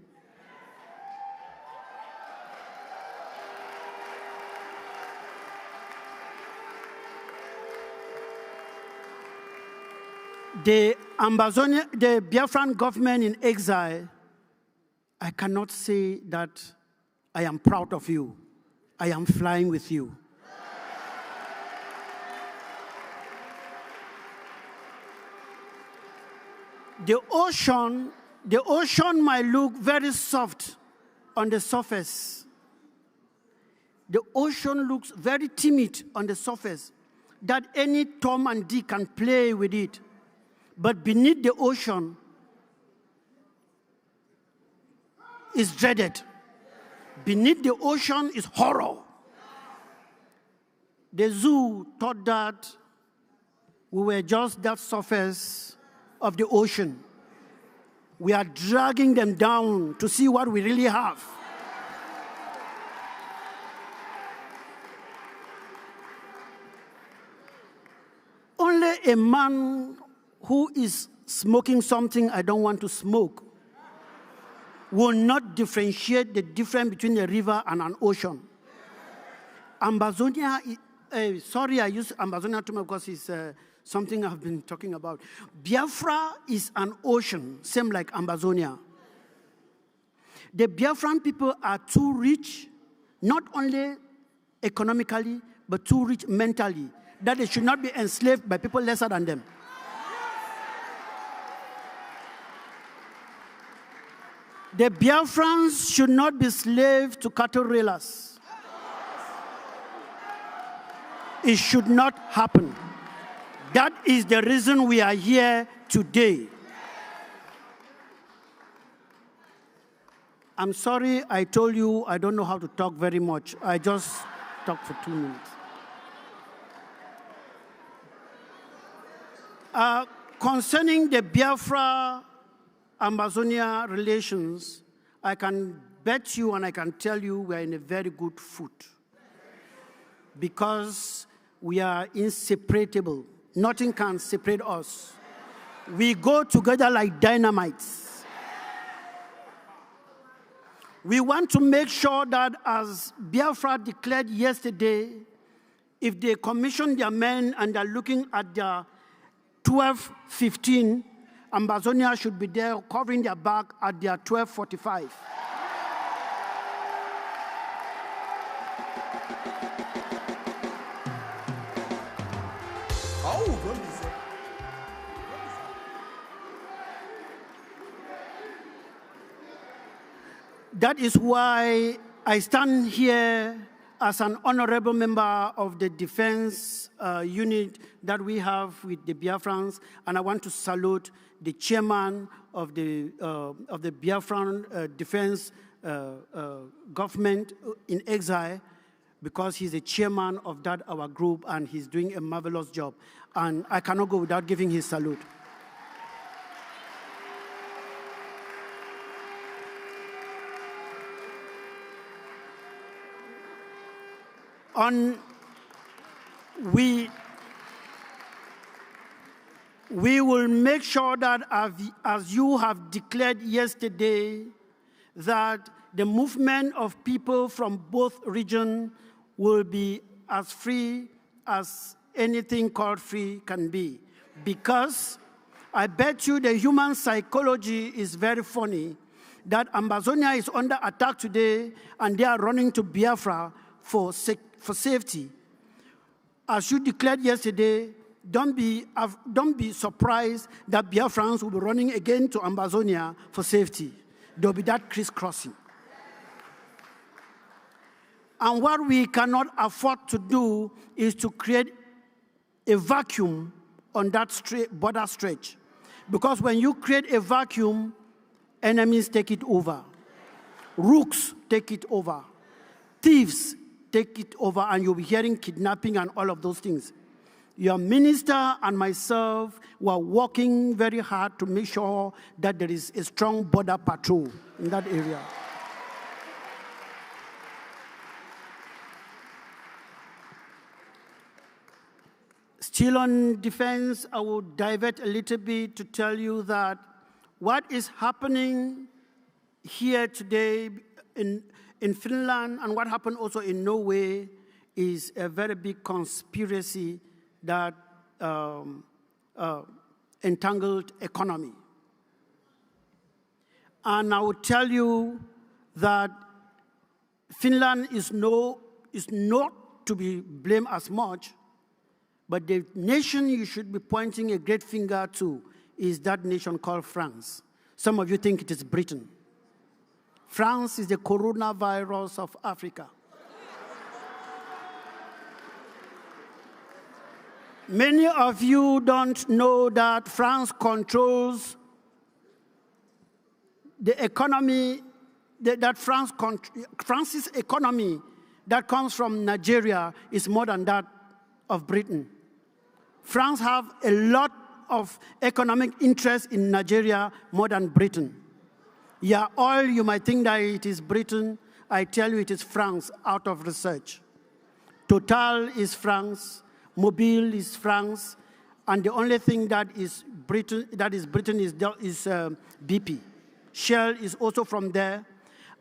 The Biafran government in exile, I cannot say that I am proud of you. I am flying with you. The ocean might look very soft on the surface. The ocean looks very timid on the surface, that any Tom and Dick can play with it. But beneath the ocean is dreaded. Beneath the ocean is horror. The zoo thought that we were just that surface of the ocean. We are dragging them down to see what we really have. Only a man who is smoking something I don't want to smoke will not differentiate the difference between a river and an ocean. Ambazonia, sorry I use Ambazonia too much because it's something I've been talking about. Biafra is an ocean, same like Ambazonia. The Biafran people are too rich, not only economically, but too rich mentally, that they should not be enslaved by people lesser than them. The Biafrans should not be slaves to cattle railers. It should not happen. That is the reason we are here today. I'm sorry I told you I don't know how to talk very much. I just talked for 2 minutes. Concerning the Biafra-Ambazonia relations, I can bet you and I can tell you we are in a very good foot because we are inseparable. Nothing can separate us. We go together like dynamites. We want to make sure that, as Biafra declared yesterday, if they commission their men and they're looking at their 12:15, Ambazonia should be there covering their back at their 12:45. That is why I stand here as an honorable member of the defense unit that we have with the Biafrans, and I want to salute the chairman of the Biafran defense government in exile, because he's the chairman of that our group, and he's doing a marvelous job. And I cannot go without giving his salute. We will make sure that, as you have declared yesterday, that the movement of people from both regions will be as free as anything called free can be. Because I bet you the human psychology is very funny, that Ambazonia is under attack today and they are running to Biafra for safety. As you declared yesterday, don't be surprised that Biafrans will be running again to Ambazonia for safety. There will be that crisscrossing. And what we cannot afford to do is to create a vacuum on that border stretch. Because when you create a vacuum, enemies take it over. Rooks take it over. Thieves take it over, and you'll be hearing kidnapping and all of those things. Your minister and myself were working very hard to make sure that there is a strong border patrol in that area. Still on defense, I will divert a little bit to tell you that what is happening here today in Finland and what happened also in Norway is a very big conspiracy that entangled economy. And I will tell you that Finland is not to be blamed as much, but the nation you should be pointing a great finger to is that nation called France. Some of you think it is Britain. France is the coronavirus of Africa. Many of you don't know that France controls the economy, France's economy that comes from Nigeria is more than that of Britain. France have a lot of economic interest in Nigeria more than Britain. Yeah, oil, you might think that it is Britain. I tell you it is France out of research. Total is France. Mobile is France. And the only thing that is Britain is BP. Shell is also from there.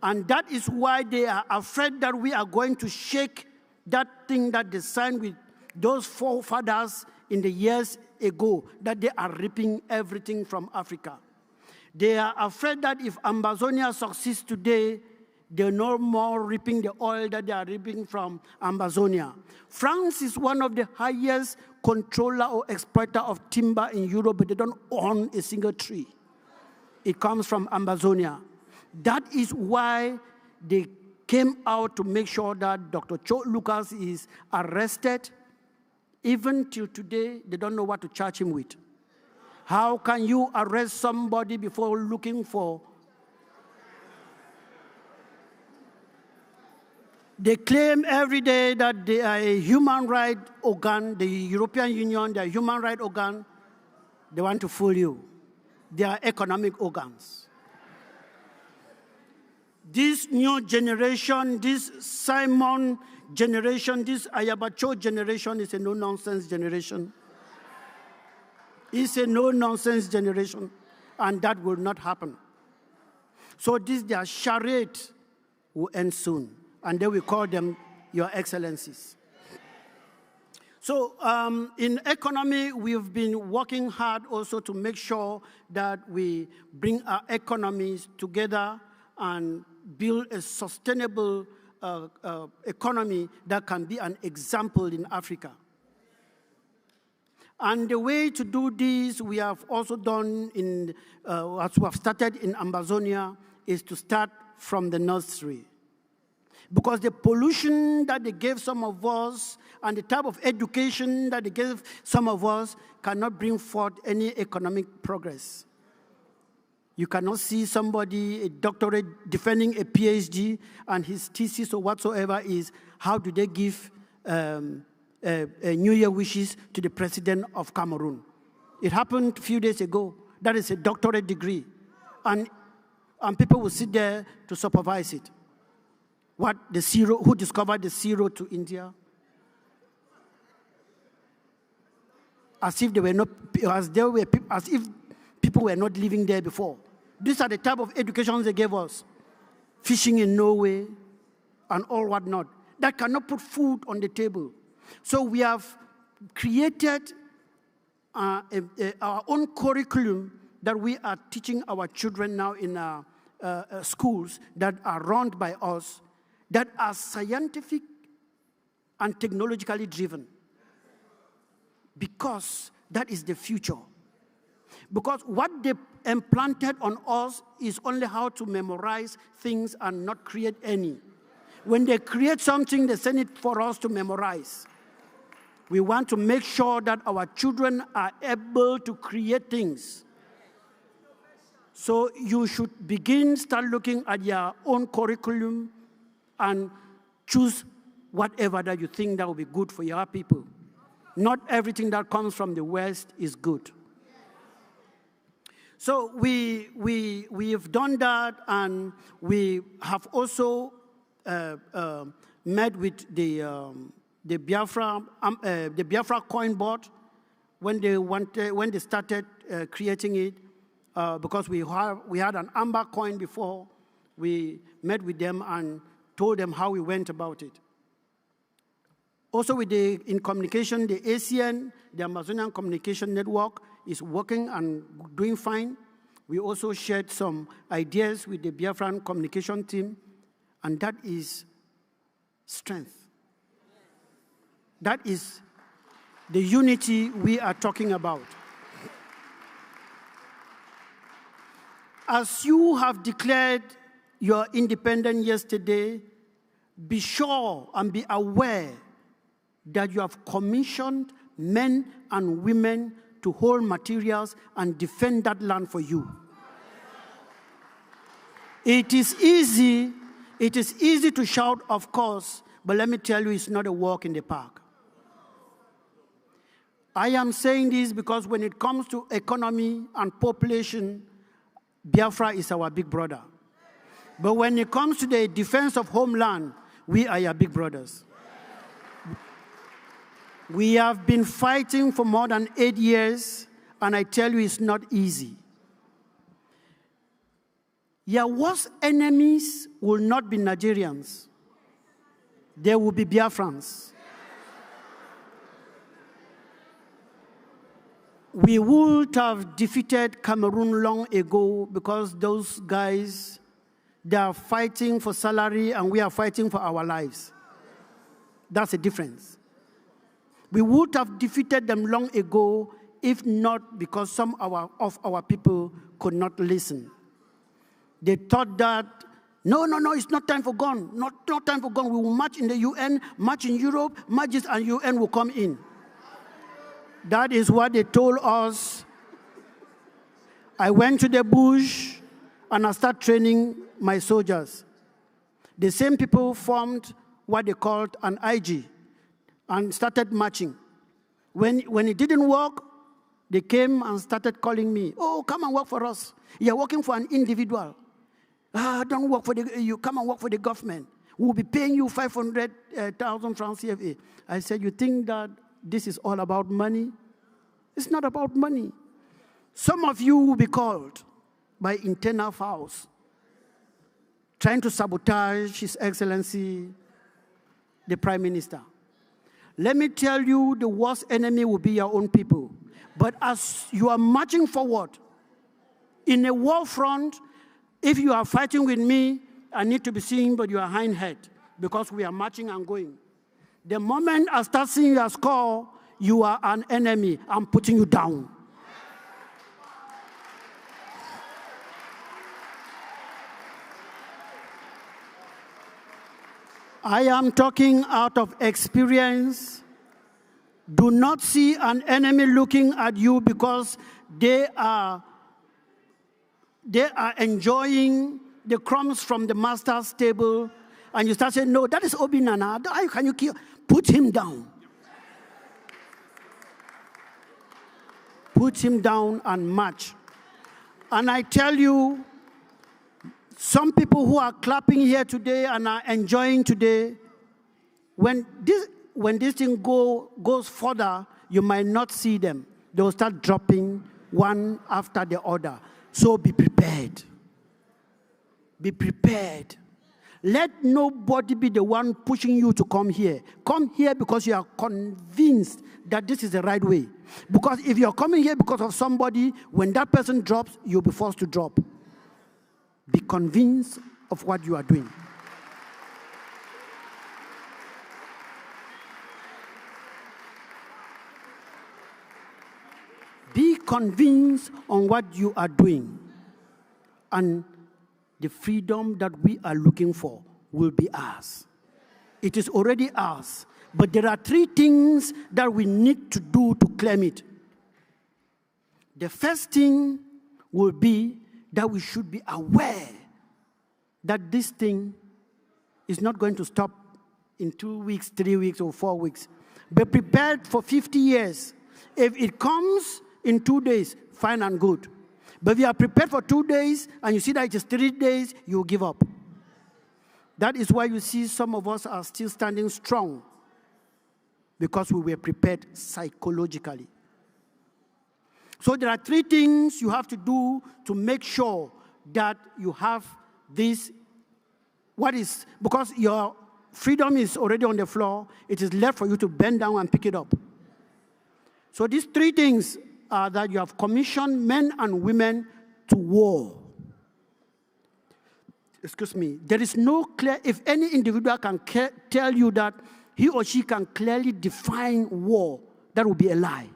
And that is why they are afraid that we are going to shake that thing that they signed with those forefathers in the years ago, that they are ripping everything from Africa. They are afraid that if Ambazonia succeeds today, they're no more reaping the oil that they are reaping from Ambazonia. France is one of the highest controller or exploiter of timber in Europe, but they don't own a single tree. It comes from Ambazonia. That is why they came out to make sure that Dr. Cho Lucas is arrested. Even till today, they don't know what to charge him with. How can you arrest somebody before looking for? They claim every day that they are a human rights organ, the European Union, they are a human rights organ. They want to fool you. They are economic organs. This new generation, this Simon generation, this Ayabacho generation is a no-nonsense generation. It's a no-nonsense generation, and that will not happen. So their charade will end soon, and then we call them Your Excellencies. So in economy, we've been working hard also to make sure that we bring our economies together and build a sustainable economy that can be an example in Africa. And the way to do this, we have also done as we have started in Ambazonia, is to start from the nursery. Because the pollution that they gave some of us and the type of education that they gave some of us cannot bring forth any economic progress. You cannot see somebody, a doctorate, defending a PhD, and his thesis or whatsoever is, how do they give New Year wishes to the president of Cameroon? It happened a few days ago. That is a doctorate degree. And people will sit there to supervise it. Who discovered the zero to India? As if people were not living there before. These are the type of educations they gave us. Fishing in Norway and all whatnot. That cannot put food on the table. So we have created our own curriculum that we are teaching our children now in our schools that are run by us, that are scientific and technologically driven. Because that is the future. Because what they implanted on us is only how to memorize things and not create any. When they create something, they send it for us to memorize. We want to make sure that our children are able to create things. So you should start looking at your own curriculum and choose whatever that you think that will be good for your people. Not everything that comes from the West is good. So we have done that, and we have also met with the Biafra coin board when they started creating it, because we had an amber coin before. We met with them and told them how we went about it. Also in communication, the ACN, the Amazonian Communication Network, is working and doing fine. We also shared some ideas with the Biafran communication team, and that is strength. That is the unity we are talking about. As you have declared your independence yesterday, be sure and be aware that you have commissioned men and women to hold materials and defend that land for you. It is easy to shout, of course, but let me tell you, it's not a walk in the park. I am saying this because when it comes to economy and population, Biafra is our big brother. But when it comes to the defense of homeland, we are your big brothers. We have been fighting for more than 8 years, and I tell you, it's not easy. Your worst enemies will not be Nigerians. They will be Biafrans. We would have defeated Cameroon long ago because those guys, they are fighting for salary and we are fighting for our lives. That's the difference. We would have defeated them long ago if not because some of our people could not listen. They thought that, no, it's not time for gun. Not time for gun. We will march in the UN, march in Europe, marches and UN will come in. That is what they told us. I went to the bush and I started training my soldiers. The same people formed what they called an IG and started marching. When it didn't work, They came and started calling me. Oh, come and work for us. You're working for an individual. Don't work for you come and work for the government. We'll be paying you 500,000 francs CFA. I said, you think that this is all about money? It's not about money. Some of you will be called by internal fouls, trying to sabotage His Excellency, the Prime Minister. Let me tell you, the worst enemy will be your own people. But as you are marching forward, in a war front, if you are fighting with me, I need to be seeing but your hind head, because we are marching and going. The moment I start seeing your score, you are an enemy. I'm putting you down. I am talking out of experience. Do not see an enemy looking at you because they are enjoying the crumbs from the master's table, and you start saying, no, that is Obi Nana. How can you kill? Put him down. Put him down and march. And I tell you, some people who are clapping here today and are enjoying today, when this thing goes further, you might not see them. They will start dropping one after the other. So be prepared. Be prepared. Let nobody be the one pushing you to come here. Come here because you are convinced that this is the right way. Because if you're coming here because of somebody, when that person drops, you'll be forced to drop. Be convinced of what you are doing. Be convinced on what you are doing. And the freedom that we are looking for will be ours. It is already ours. But there are 3 things that we need to do to claim it. The first thing will be that we should be aware that this thing is not going to stop in 2 weeks, 3 weeks, or 4 weeks. Be prepared for 50 years. If it comes in 2 days, fine and good. But if you are prepared for 2 days and you see that it is 3 days, you will give up. That is why you see some of us are still standing strong, because we were prepared psychologically. So there are 3 things you have to do to make sure that you have this. Because your freedom is already on the floor, it is left for you to bend down and pick it up. So these 3 things are that you have commissioned men and women to war. Excuse me. There is no clear, if any individual can tell you that he or she can clearly define war, that will be a lie.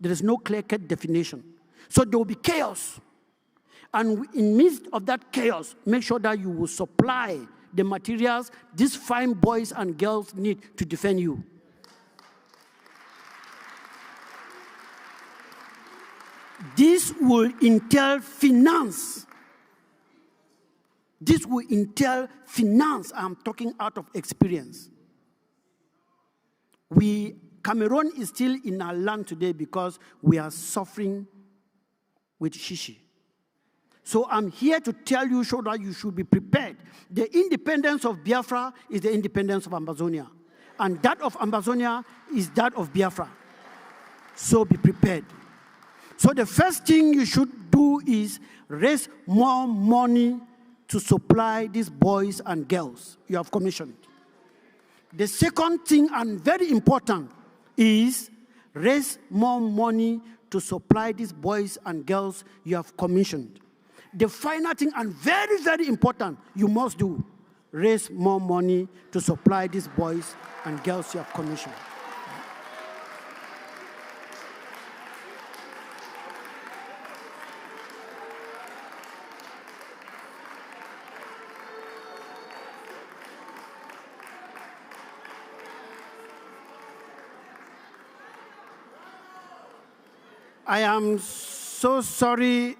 There is no clear-cut definition. So there will be chaos. And in the midst of that chaos, make sure that you will supply the materials these fine boys and girls need to defend you. This will entail finance. This will entail finance. I'm talking out of experience. Cameroon is still in our land today because we are suffering with shishi. So I'm here to tell you so that you should be prepared. The independence of Biafra is the independence of Ambazonia. And that of Ambazonia is that of Biafra. So be prepared. So the first thing you should do is raise more money to supply these boys and girls you have commissioned. The second thing, and very important, is raise more money to supply these boys and girls you have commissioned. The final thing, and very, very important, you must do, raise more money to supply these boys and girls you have commissioned. I am so sorry.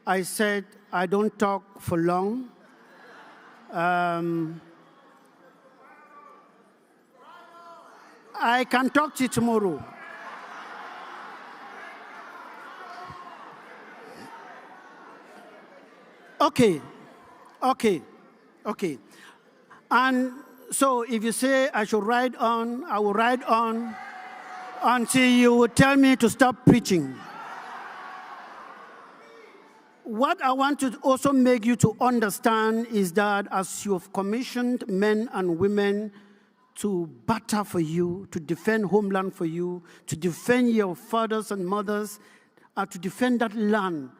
I said I don't talk for long. I can talk to you tomorrow. Okay. And so if you say I should ride on, I will ride on until you will tell me to stop preaching. What I want to also make you to understand is that as you have commissioned men and women to battle for you, to defend homeland for you, to defend your fathers and mothers, to defend that land,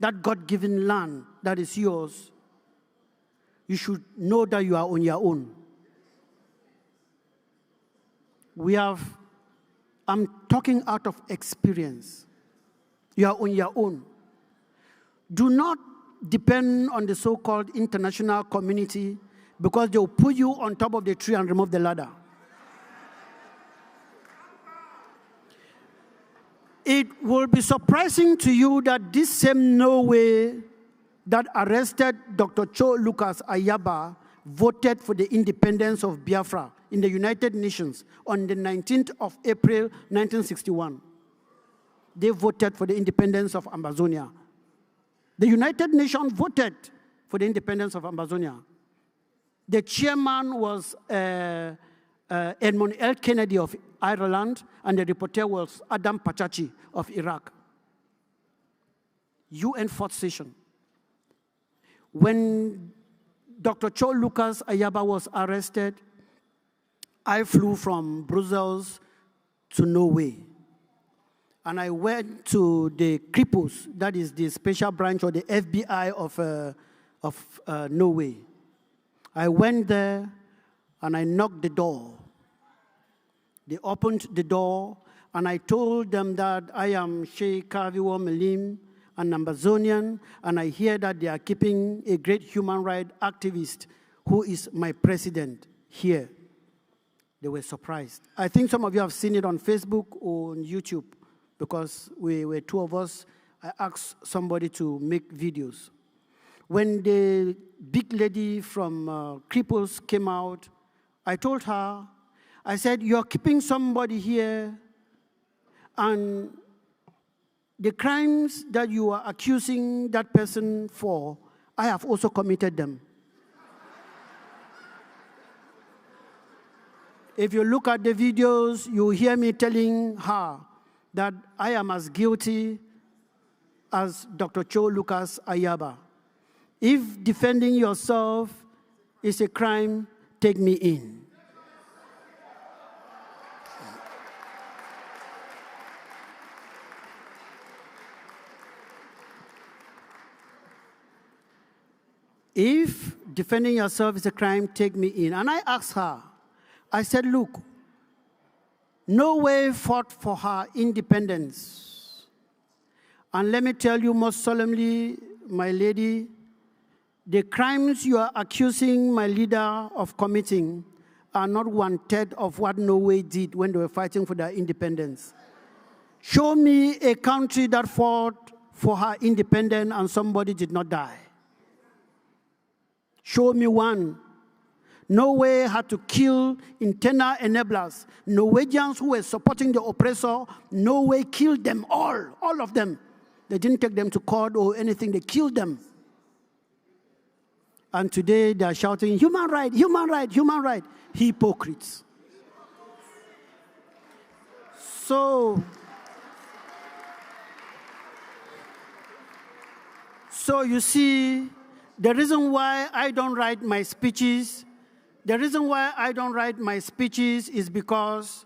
that God-given land that is yours, you should know that you are on your own. I'm talking out of experience. You are on your own. Do not depend on the so-called international community because they'll put you on top of the tree and remove the ladder. It will be surprising to you that this same Norway that arrested Dr. Cho Lucas Ayaba voted for the independence of Biafra in the United Nations on the 19th of April, 1961. They voted for the independence of Ambazonia. The United Nations voted for the independence of Ambazonia. The chairman was Edmund L. Kennedy of Ireland, and the reporter was Adam Pachachi of Iraq. UN fourth session. When Dr. Cho Lucas Ayaba was arrested, I flew from Brussels to Norway. And I went to the Kripos, that is the special branch of the FBI of Norway. I went there and I knocked the door. They opened the door and I told them that I am Sheikh Kaviwo Melim, an Ambazonian, and I hear that they are keeping a great human rights activist who is my president here. They were surprised. I think some of you have seen it on Facebook or on YouTube because we were two of us. I asked somebody to make videos. When the big lady from Kripos came out, I told her, I said, you're keeping somebody here and the crimes that you are accusing that person for, I have also committed them. If you look at the videos, you hear me telling her that I am as guilty as Dr. Cho Lucas Ayaba. If defending yourself is a crime, take me in. If defending yourself is a crime, take me in. And I asked her, I said, look, Norway fought for her independence. And let me tell you most solemnly, my lady, the crimes you are accusing my leader of committing are not 1/3 of what Norway did when they were fighting for their independence. Show me a country that fought for her independence and somebody did not die. Show me one. Norway had to kill internal enablers. Norwegians who were supporting the oppressor, Norway killed them all of them. They didn't take them to court or anything, they killed them. And today they are shouting, human right, human right, human right. Hypocrites. So you see, the reason why I don't write my speeches, is because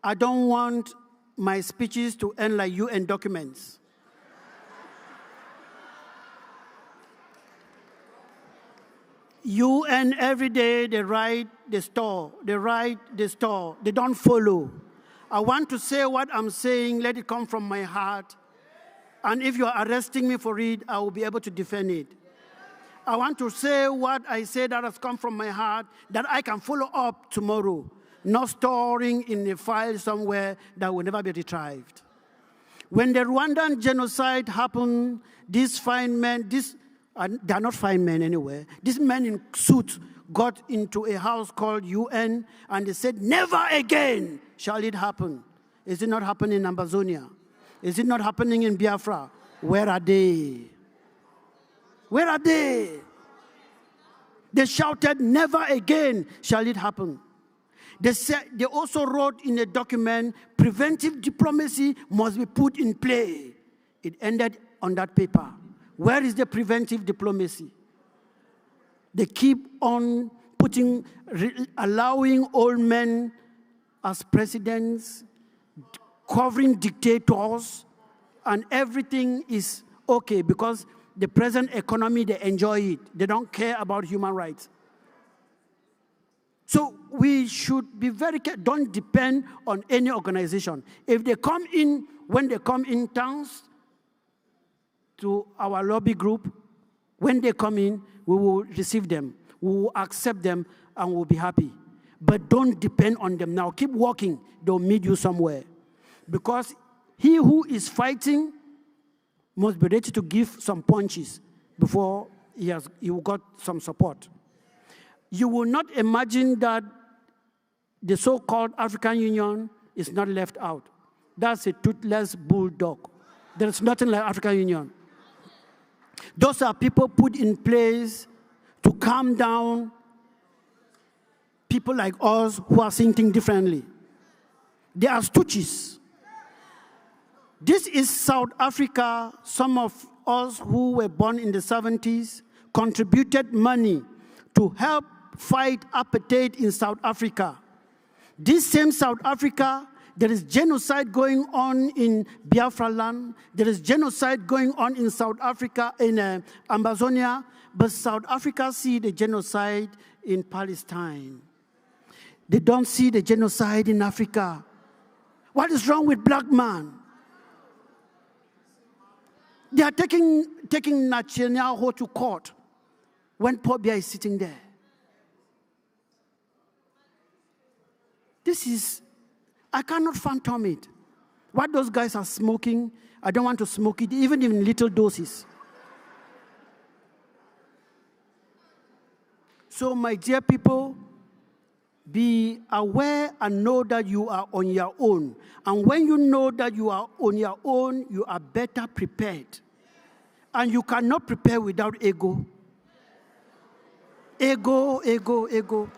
I don't want my speeches to end like UN documents. UN every day, they write, they store, they write, they store, they don't follow. I want to say what I'm saying, let it come from my heart. And if you're arresting me for it, I will be able to defend it. I want to say what I say that has come from my heart, that I can follow up tomorrow, not storing in a file somewhere that will never be retrieved. When the Rwandan genocide happened, these fine men, they are not fine men anyway, these men in suits got into a house called UN and they said, never again shall it happen. Is it not happening in Ambazonia? Is it not happening in Biafra? Where are they? Where are they? They shouted, never again shall it happen. They also wrote in a document, preventive diplomacy must be put in play. It ended on that paper. Where is the preventive diplomacy? They keep on allowing old men as presidents, covering dictators, and everything is okay because the present economy, they enjoy it. They don't care about human rights. So we should be very careful. Don't depend on any organization. If they come in, when they come in towns to our lobby group, when they come in, we will receive them. We will accept them and we'll be happy. But don't depend on them now. Keep walking. They'll meet you somewhere. Because he who is fighting must be ready to give some punches before he got some support. You will not imagine that the so-called African Union is not left out. That's a toothless bulldog. There's nothing like African Union. Those are people put in place to calm down people like us who are thinking differently. They are stooges. This is South Africa. Some of us who were born in the 70s contributed money to help fight apartheid in South Africa. This same South Africa, there is genocide going on in Biafra land. There is genocide going on in South Africa, in Ambazonia. But South Africa see the genocide in Palestine. They don't see the genocide in Africa. What is wrong with black man? They are taking Netanyahu to court when Paul Biya is sitting there. This is, I cannot fathom it. What those guys are smoking, I don't want to smoke it, even in little doses. So, my dear people, be aware and know that you are on your own. And when you know that you are on your own, you are better prepared. And you cannot prepare without ego. Ego, ego, ego.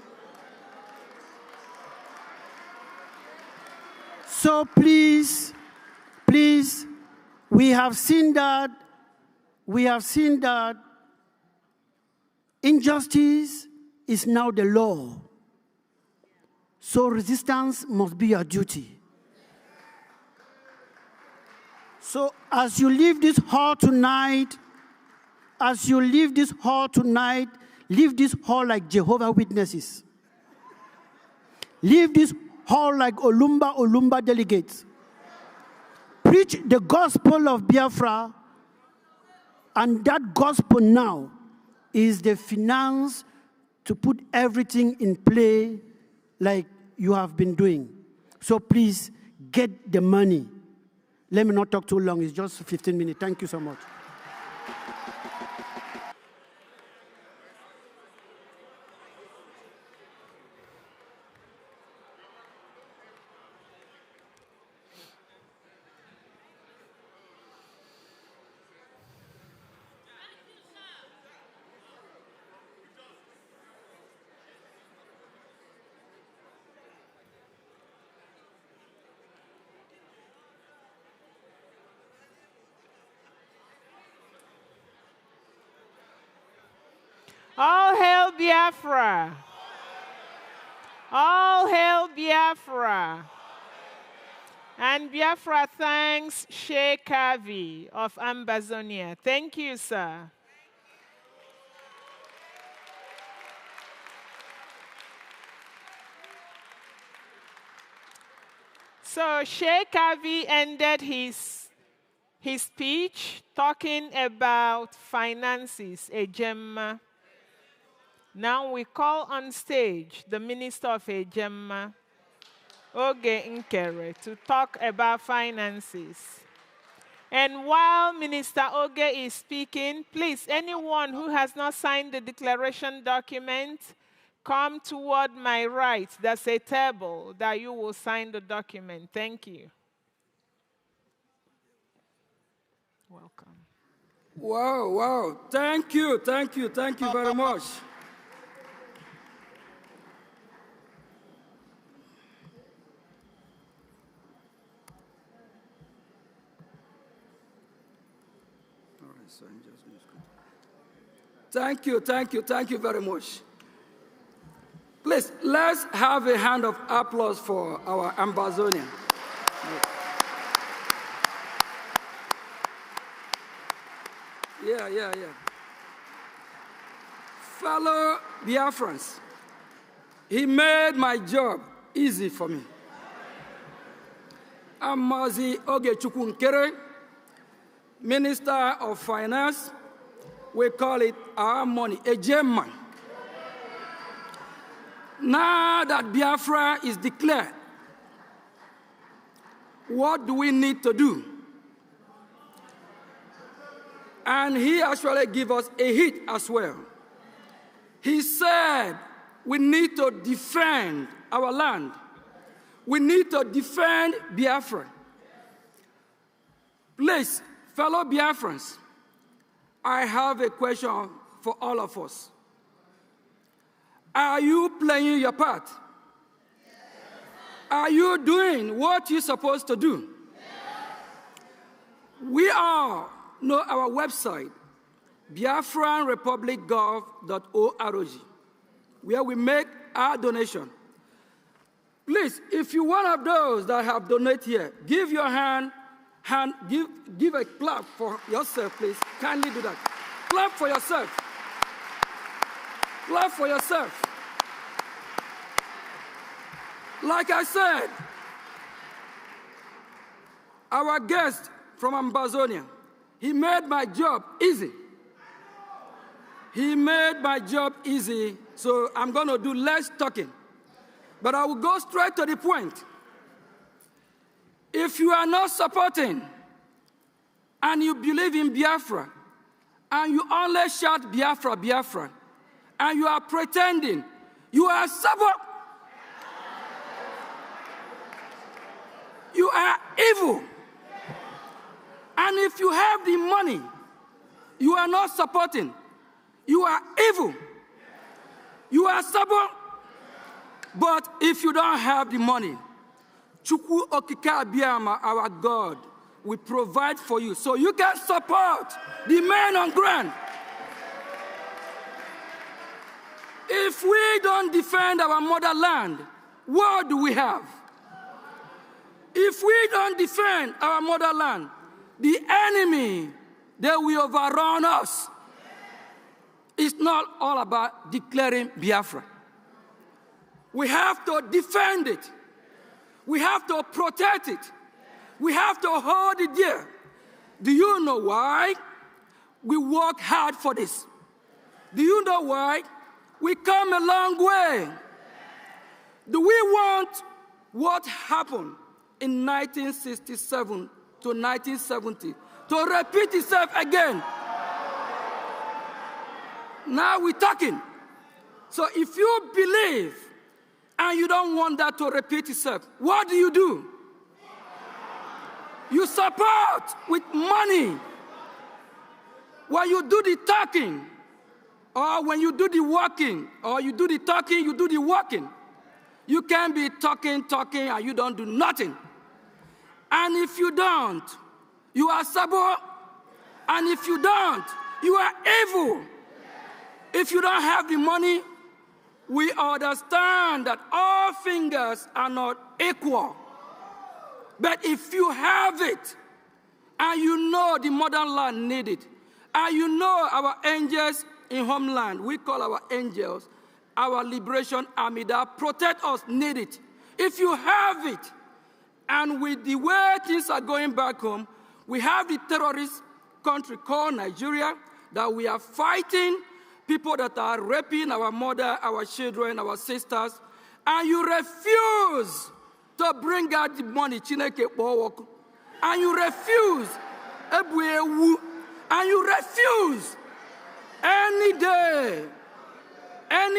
So please, we have seen that injustice is now the law. So resistance must be your duty. So as you leave this hall tonight, leave this hall like Jehovah's Witnesses. Leave this hall like Olumba delegates. Preach the gospel of Biafra, and that gospel now is the finance to put everything in play like you have been doing. So please, get the money. Let me not talk too long. It's just 15 minutes. Thank you so much. All hail Biafra! All hail Biafra! And Biafra thanks Sheikh Kavi of Ambazonia. Thank you, sir. So Sheikh Kavi ended his speech talking about finances, Ejemma. Now we call on stage the Minister of Ejemma, Oge Nkere, to talk about finances. And while Minister Oge is speaking, please, anyone who has not signed the declaration document, come toward my right. There's a table that you will sign the document. Thank you. Welcome. Wow, wow. Thank you very much. Thank you very much. Please, let's have a hand of applause for our Ambazonia. Yeah. Fellow Biafrans, he made my job easy for me. Amazi Ogechukwu Nkere, Minister of Finance, we call it our money, a German. Now that Biafra is declared, what do we need to do? And he actually gave us a hit as well. He said we need to defend our land. We need to defend Biafra. Please, fellow Biafrans, I have a question for all of us. Are you playing your part? Yes. Are you doing what you're supposed to do? Yes. We all know our website, biafranrepublicgov.org, where we make our donation. Please, if you're one of those that have donated here, give your give a clap for yourself, please. Kindly do that. Clap for yourself. Clap for yourself. Like I said, our guest from Ambazonia, he made my job easy. He made my job easy, so I'm going to do less talking. But I will go straight to the point. If you are not supporting and you believe in Biafra, and you only shout Biafra, Biafra, and you are pretending, you are stubborn. You are evil. And if you have the money, you are not supporting. You are evil. You are stubborn. But if you don't have the money, Chukwu Okike Abiyama, our God, will provide for you so you can support the men on ground. If we don't defend our motherland, what do we have? If we don't defend our motherland, the enemy, they will overrun us. It's not all about declaring Biafra. We have to defend it. We have to protect it. We have to hold it dear. Do you know why? We work hard for this. Do you know why? We come a long way. Do we want what happened in 1967 to 1970 to repeat itself again? Now we're talking. So if you believe and you don't want that to repeat itself, what do? You support with money. When you do the talking, or when you do the walking, or you do the talking, you do the walking. You can't be talking, and you don't do nothing. And if you don't, you are stubborn. And if you don't, you are evil. If you don't have the money, we understand that all fingers are not equal. But if you have it, and you know the motherland need it, and you know our angels in homeland, we call our angels, our liberation army that protect us need it. If you have it, and with the way things are going back home, we have the terrorist country called Nigeria that we are fighting, people that are raping our mother, our children, our sisters, and you refuse to bring out the money, and you refuse, and you refuse. Any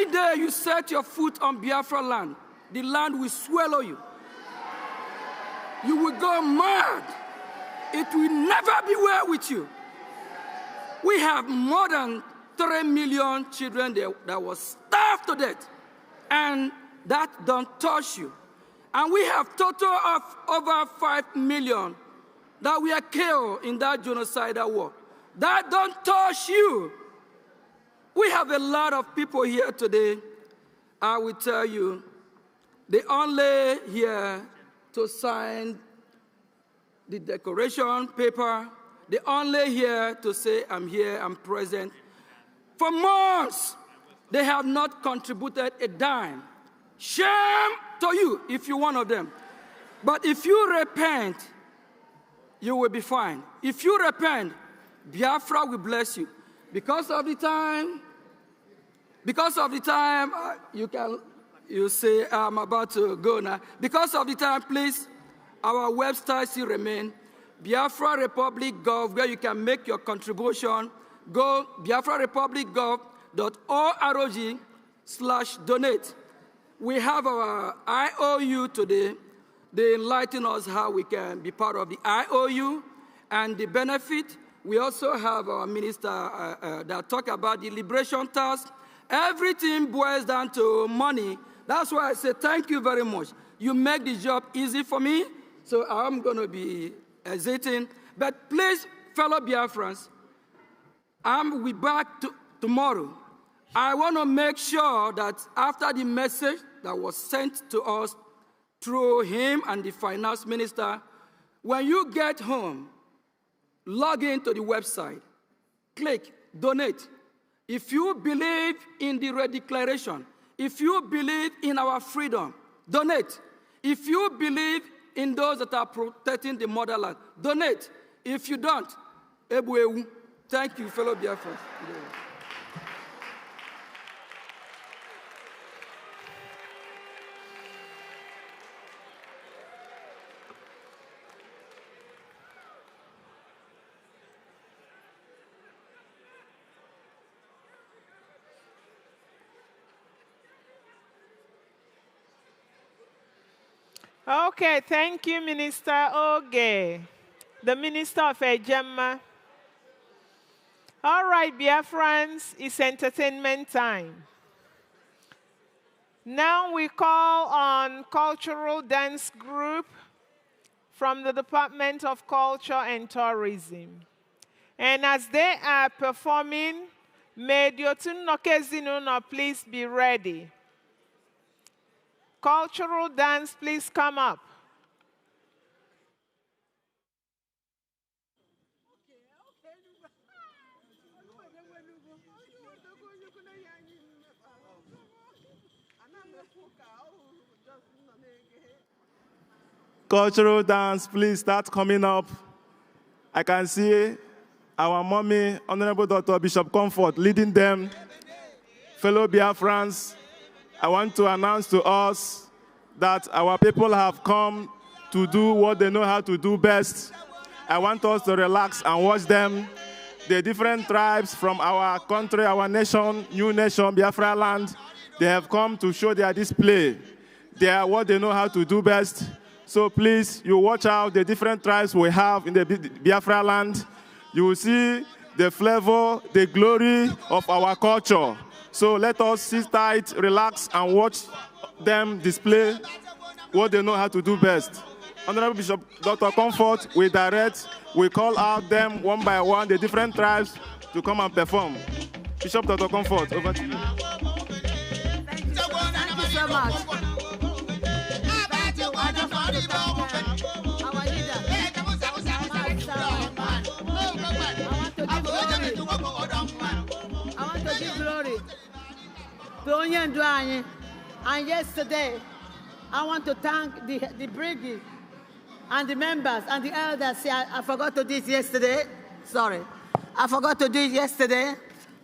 day you set your foot on Biafra land, the land will swallow you. You will go mad. It will never be well with you. We have more than 3 million children that was starved to death, and that don't touch you. And we have total of over 5 million that were killed in that genocidal war. That don't touch you. We have a lot of people here today. I will tell you, they only here to sign the declaration paper. They only here to say, I'm here, I'm present. For months, they have not contributed a dime. Shame to you if you're one of them. But if you repent, you will be fine. If you repent, Biafra will bless you. Because of the time, you say, I'm about to go now. Because of the time, please, our website still remain. Biafra Republic Gov, where you can make your contribution. Go biafrarepublicgov.org/donate. We have our IOU today. They enlighten us how we can be part of the IOU and the benefit. We also have our minister that talk about the liberation tax. Everything boils down to money. That's why I say thank you very much. You make the job easy for me, so I'm going to be hesitating. But please, fellow Biafrans, we'll be back tomorrow. I want to make sure that after the message that was sent to us through him and the finance minister, when you get home, log into the website, click donate. If you believe in the redeclaration, if you believe in our freedom, donate. If you believe in those that are protecting the motherland, donate. If you don't, Ebuewu. Thank you, fellow Biafrans. Okay, thank you, Minister Oge, the Minister of Ejema. All right, Biafrans, it's entertainment time. Now we call on cultural dance group from the Department of Culture and Tourism. And as they are performing, may Diotun Nokezinuno please be ready. Cultural dance, please come up. Cultural dance, please start coming up. I can see our mommy, Honorable Dr. Bishop Comfort, leading them. Fellow Biafrans, I want to announce to us that our people have come to do what they know how to do best. I want us to relax and watch them. The different tribes from our country, our nation, new nation, Biafra land, they have come to show their display. They are what they know how to do best. So please, you watch out the different tribes we have in the Biafra land. You will see the flavor, the glory of our culture. So let us sit tight, relax, and watch them display what they know how to do best. Honorable Bishop Dr. Comfort, we direct, we call out them one by one, the different tribes, to come and perform. Bishop Dr. Comfort, over to you. Thank you so much. And yesterday, I want to thank the brigade and the members and the elders. See, I forgot to do it yesterday. Sorry. I forgot to do it yesterday.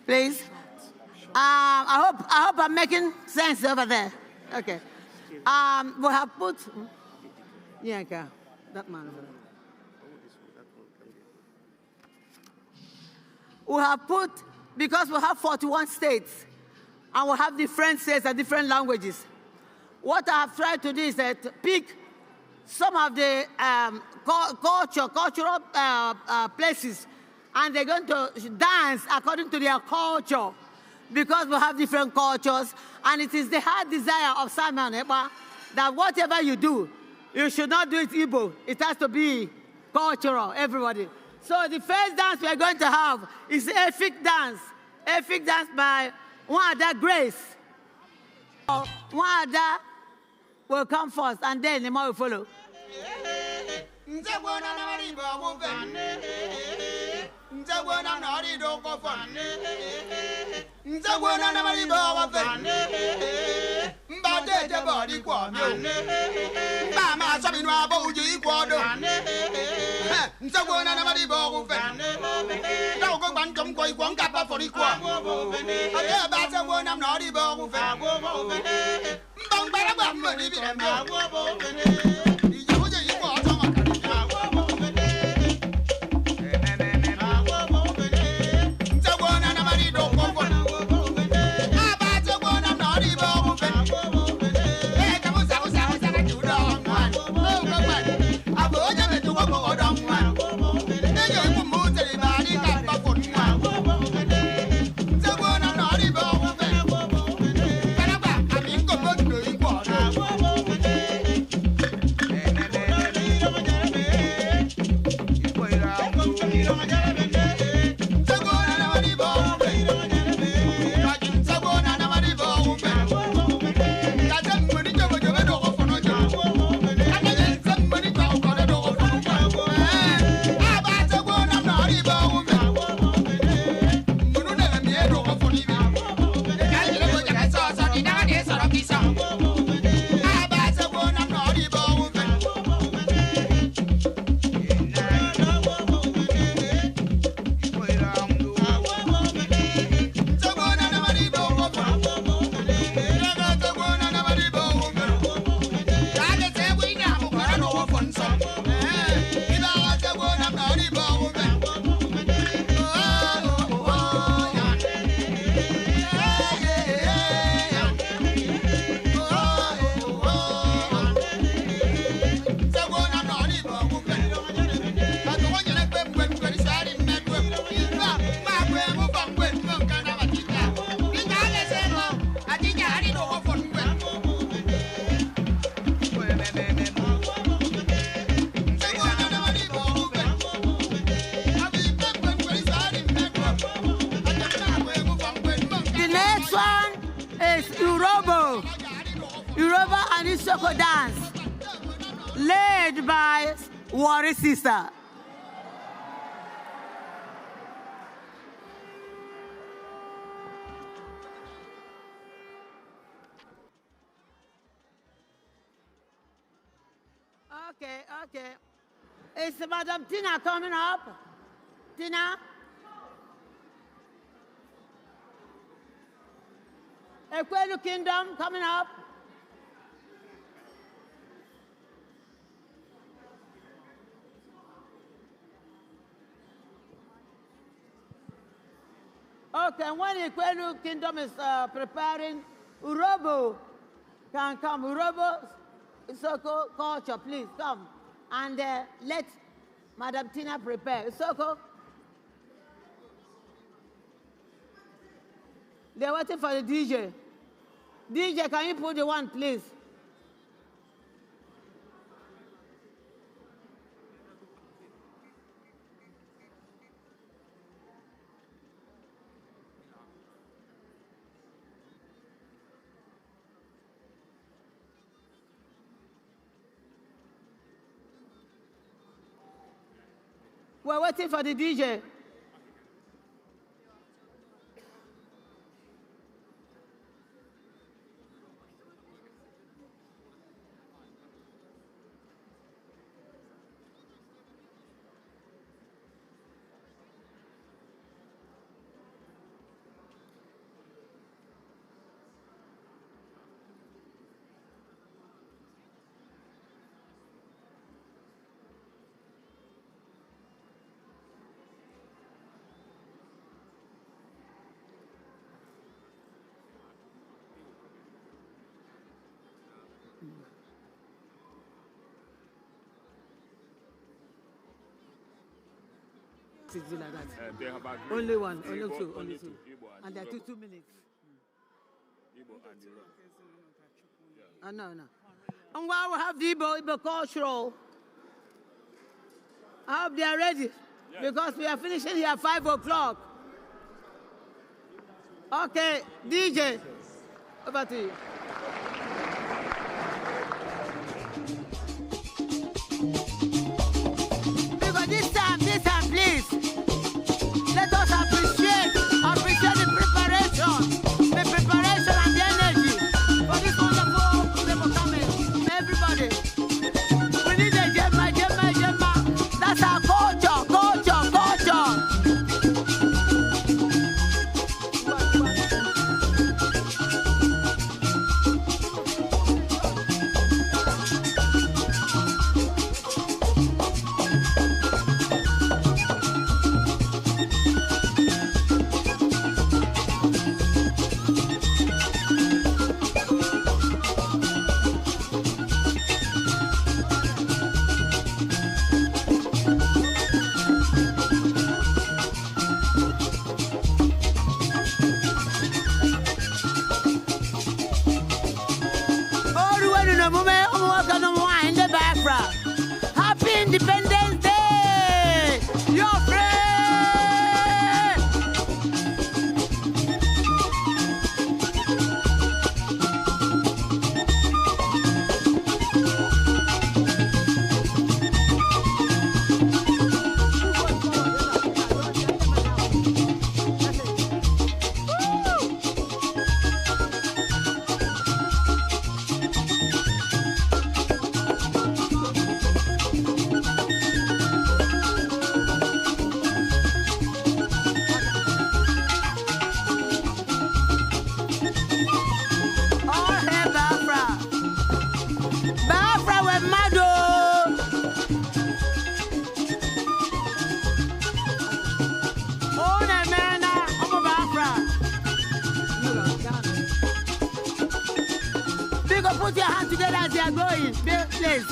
Please. I hope I'm making sense over there. Okay. We have put... Yeah, okay. That man over there. We have put, because we have 41 states, and we have different states and different languages. What I have tried to do is that pick some of the cultural places and they're going to dance according to their culture, because we have different cultures, and it is the heart desire of Simon Ekpa that whatever you do, you should not do it Igbo. It has to be cultural, everybody. So the first dance we are going to have is Efik dance. Efik dance by Wada Grace. Wada will come first, and then the more will follow. Yoruba and Isoko dance, led by Wari Sister. Okay. Is Madam Tina coming up? Tina? Ekwelu Kingdom coming up? Okay, when Ekwelu Kingdom is preparing, Urobo can come. Urobo Isoko culture, please come. And let Madam Tina prepare. Isoko. They're waiting for the DJ. DJ, can you put the one, please? We're waiting for the DJ. to do like that. Only one, only two. And there are 2 minutes. No. And while we have the Igbo cultural, I hope they are ready, because we are finishing here at 5 o'clock. Okay, DJ, over to you. Because this time, please, let us appreciate the preparation and the energy for this wonderful coming. Everybody, we need a Gemma. That's our culture. Happy Independence Day! Your friend! Put your hands together as they are going. Please.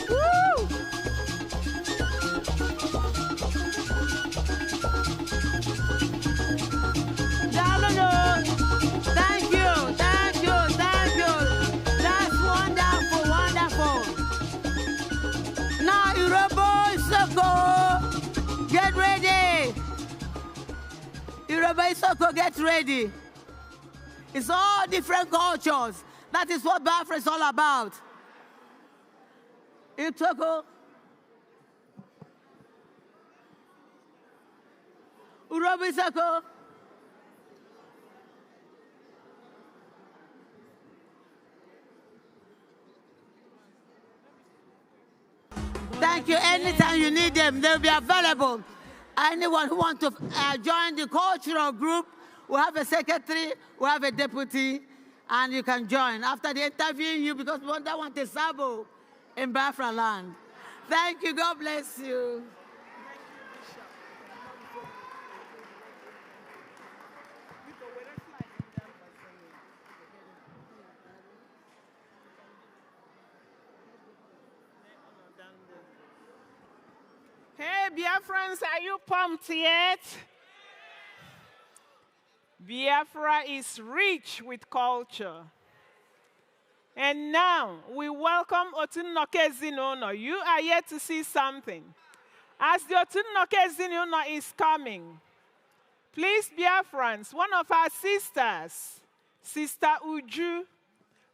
Woo! Thank you. That's wonderful. Now, Yoruba Isoko, get ready. Yoruba Isoko, get ready. It's all different cultures. That is what Biafra is all about. Itoko. Yoruba Isoko. Thank you. Anytime you need them, they'll be available. Anyone who wants to join the cultural group, we have a secretary, we have a deputy, and you can join. After they interview you, because we don't want a sabo in Biafra land. Thank you. God bless you. Hey, Biafrans, are you pumped yet? Biafra is rich with culture. And now, we welcome Otunnoke Ezinụlọ. You are yet to see something. As the Otunnoke Ezinụlọ is coming, please, Biafrans, one of our sisters, Sister Uju,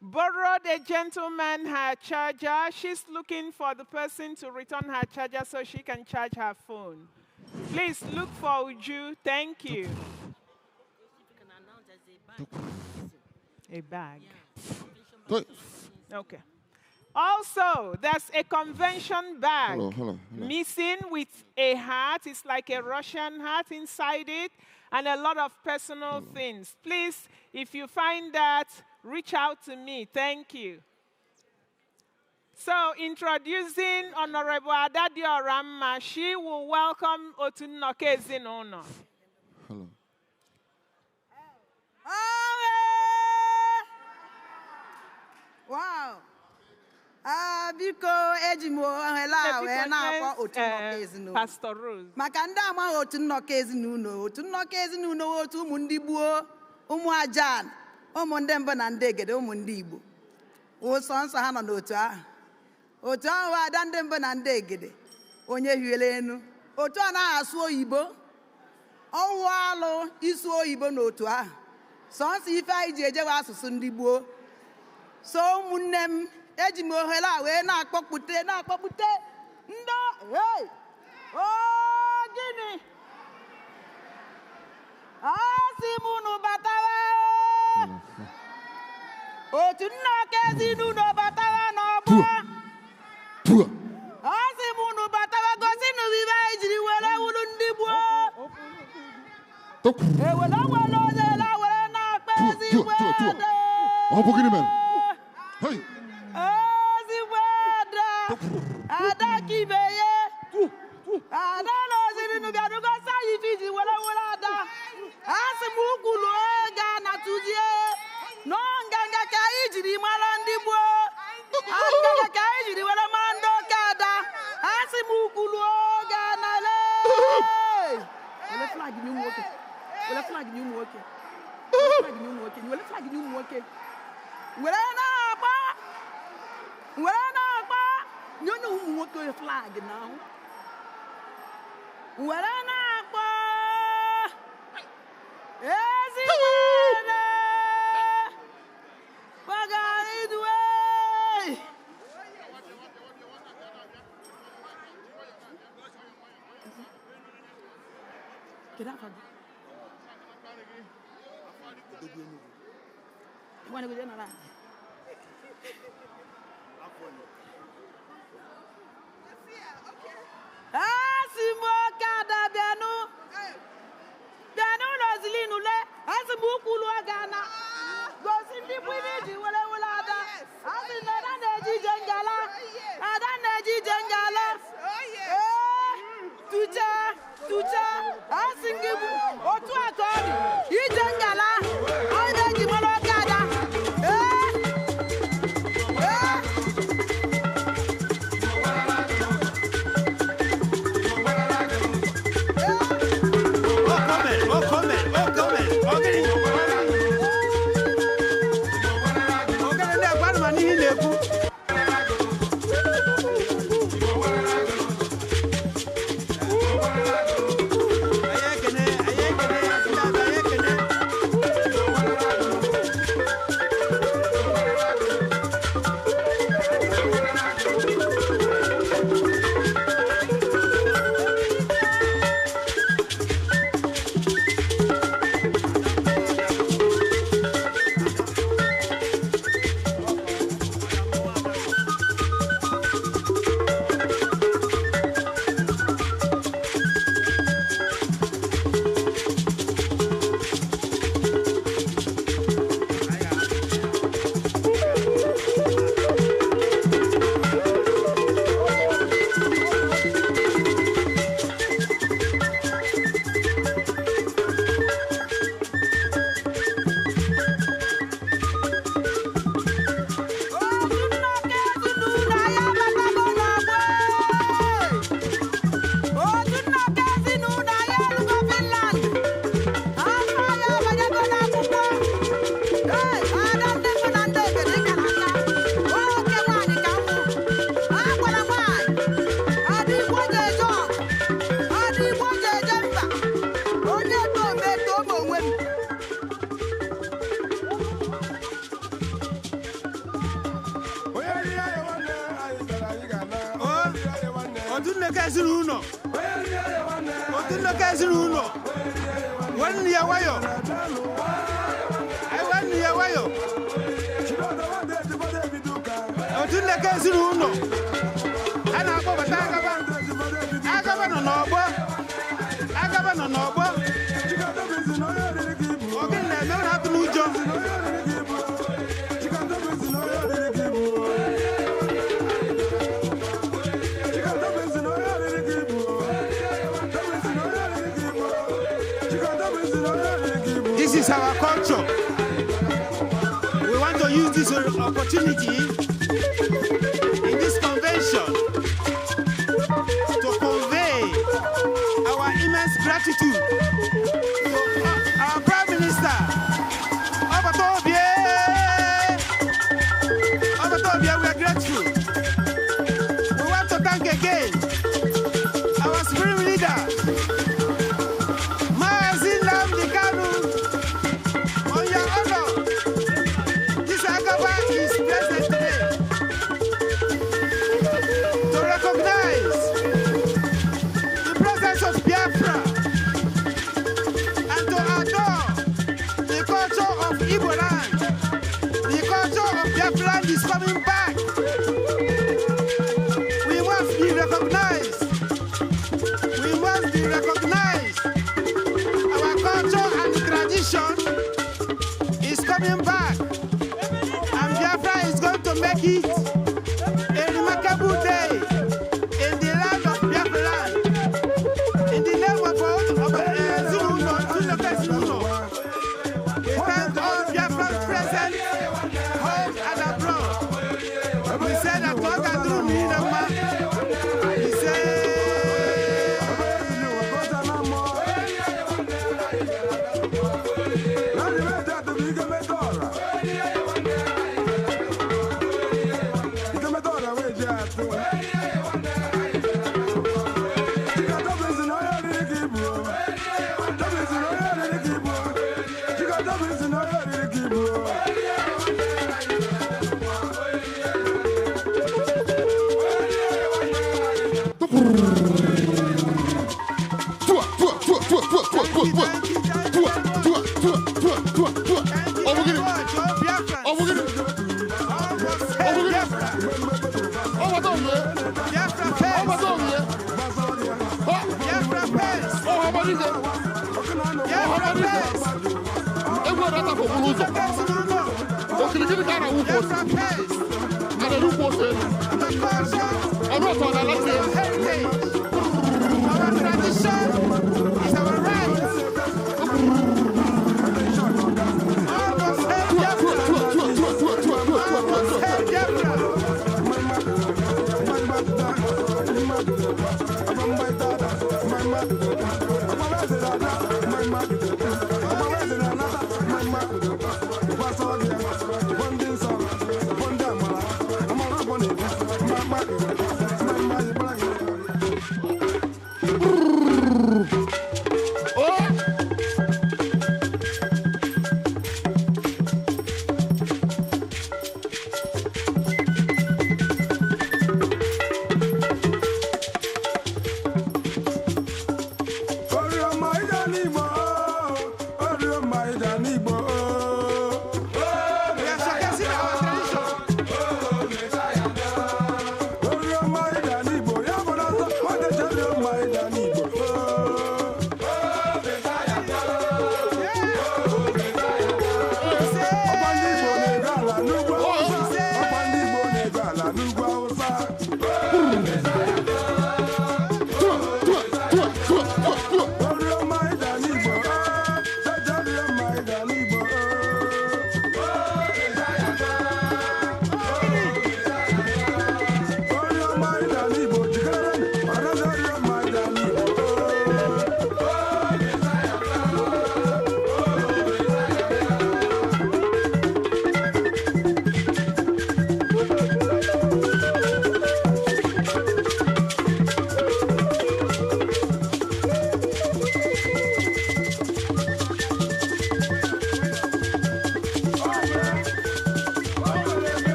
borrowed a gentleman her charger. She's looking for the person to return her charger so she can charge her phone. Please look for Uju. Thank you. A bag. Okay. Also, there's a convention bag missing with a hat. It's like a Russian hat inside it, and a lot of personal things. Please, if you find that, reach out to me. Thank you. So, introducing Honorable Adadi Oramma, she will welcome Otunnoke Ezinụlọ. Hello. Wow. biko eji m ohere a wee na-akpọ otu nnọkọ ezinụlọ. Pastor Rose. Maka ndị amaghị otu nnọkọ ezinụlọ, otu nnọkọ ezinụlọ otu ụmụ ndị gboo, ụmụ ajan, ụmụ ndị mbụ na ndị egede, ụmụ ndị Igbo. Ụsọ nsọ ha nọ n'otu ahụ. Otu ahụ ada ndị mbụ na ndị egede, onye hiere enu. Otu a naghị asụ oyibo, ọwụ alụ isu oyibo n'otu ahụ. Sọnsọ ife anyị ji ejewe asụsụ ndị gboo. So ụmụnne m, eji m ohere a wee na-akpọpụte ndị hey! Oh, gịnị? Asị m unu batawa otu nnọkọ ezinụlọ batawa n'ọgbọ. Asị m unu batawa gosi na ibe anyị jiri were wuru ndị gboo. Ewere onye la were na-akpa ezigbo ede. Ezigbo ede. Ada kibeye. Ada n'oziri n'ụbịa n'ugosi anyị fiji were ada. Asị m ukwulu oge a na-atụzie. Nọ nganga ka anyị jiri mara ndị gboo. Nganga ka anyị jiri were mara ndị oke ada. Asị m ukwulu oge a na-ele. Were flag nye ụmụ nwoke. Were flag nye ụmụ nwoke. Were flag nye ụmụ nwoke. Were flag nye ụmụ nwoke. Were na-agba. Were na-agba. Nye ụmụ nwoke flag n'ahụ. Were na-agba. Ezigbo ede. Gbagara idue. Get up, you want to go there now? Asimo kada bianu. Bianu rozilinu le. Asimu kulu agana. Gosi ndi kwini ji wele wele ada. Asi nada neji jengala. Ada neji jengala. Tucha. Asingibu. Otu akodi. Ijengala. Oide ji wele kada. This is our culture. We want to use this opportunity in this gratitude to our Prime Minister, Ambazonia. We are grateful. We want to thank again our spirit leader, Nnamdi Kanu. On your honor, this Agaba is present today to recognize the presence of Biafra and to adore the culture of Igbo land. The culture of Biafra land is coming back. We must be recognized. We must be recognized. Our culture and tradition is coming back. And Biafra is going to make it a remarkable day in the land of Biafra land. In the name of Zulu, we thank all Biafrans present, home and abroad. We say that God can do me the man. We say,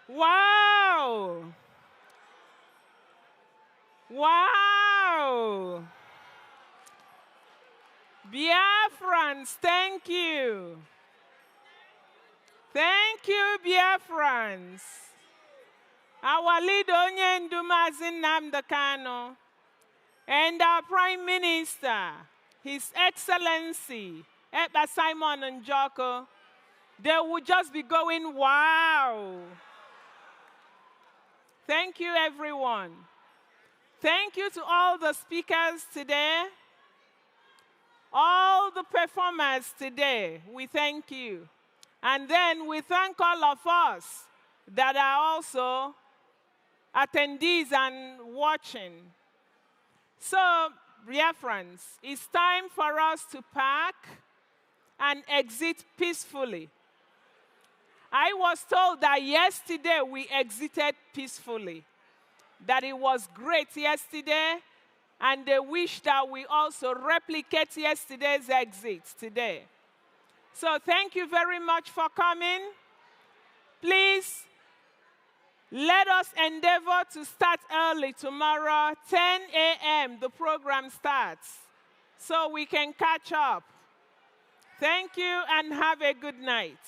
Wow! Wow! Biafrans, thank you. Thank you, Biafrans. Our leader, Onye Ndumazi Nnamdi Kanu, and our Prime Minister, His Excellency, Ekpa Simon Njoko, they will just be going, wow. Thank you, everyone. Thank you to all the speakers today, all the performers today. We thank you. And then we thank all of us that are also attendees and watching. So, dear friends, it's time for us to pack and exit peacefully. I was told that yesterday we exited peacefully, that it was great yesterday, and they wish that we also replicate yesterday's exit today. So thank you very much for coming. Please, let us endeavor to start early tomorrow, 10 a.m. the program starts, so we can catch up. Thank you and have a good night.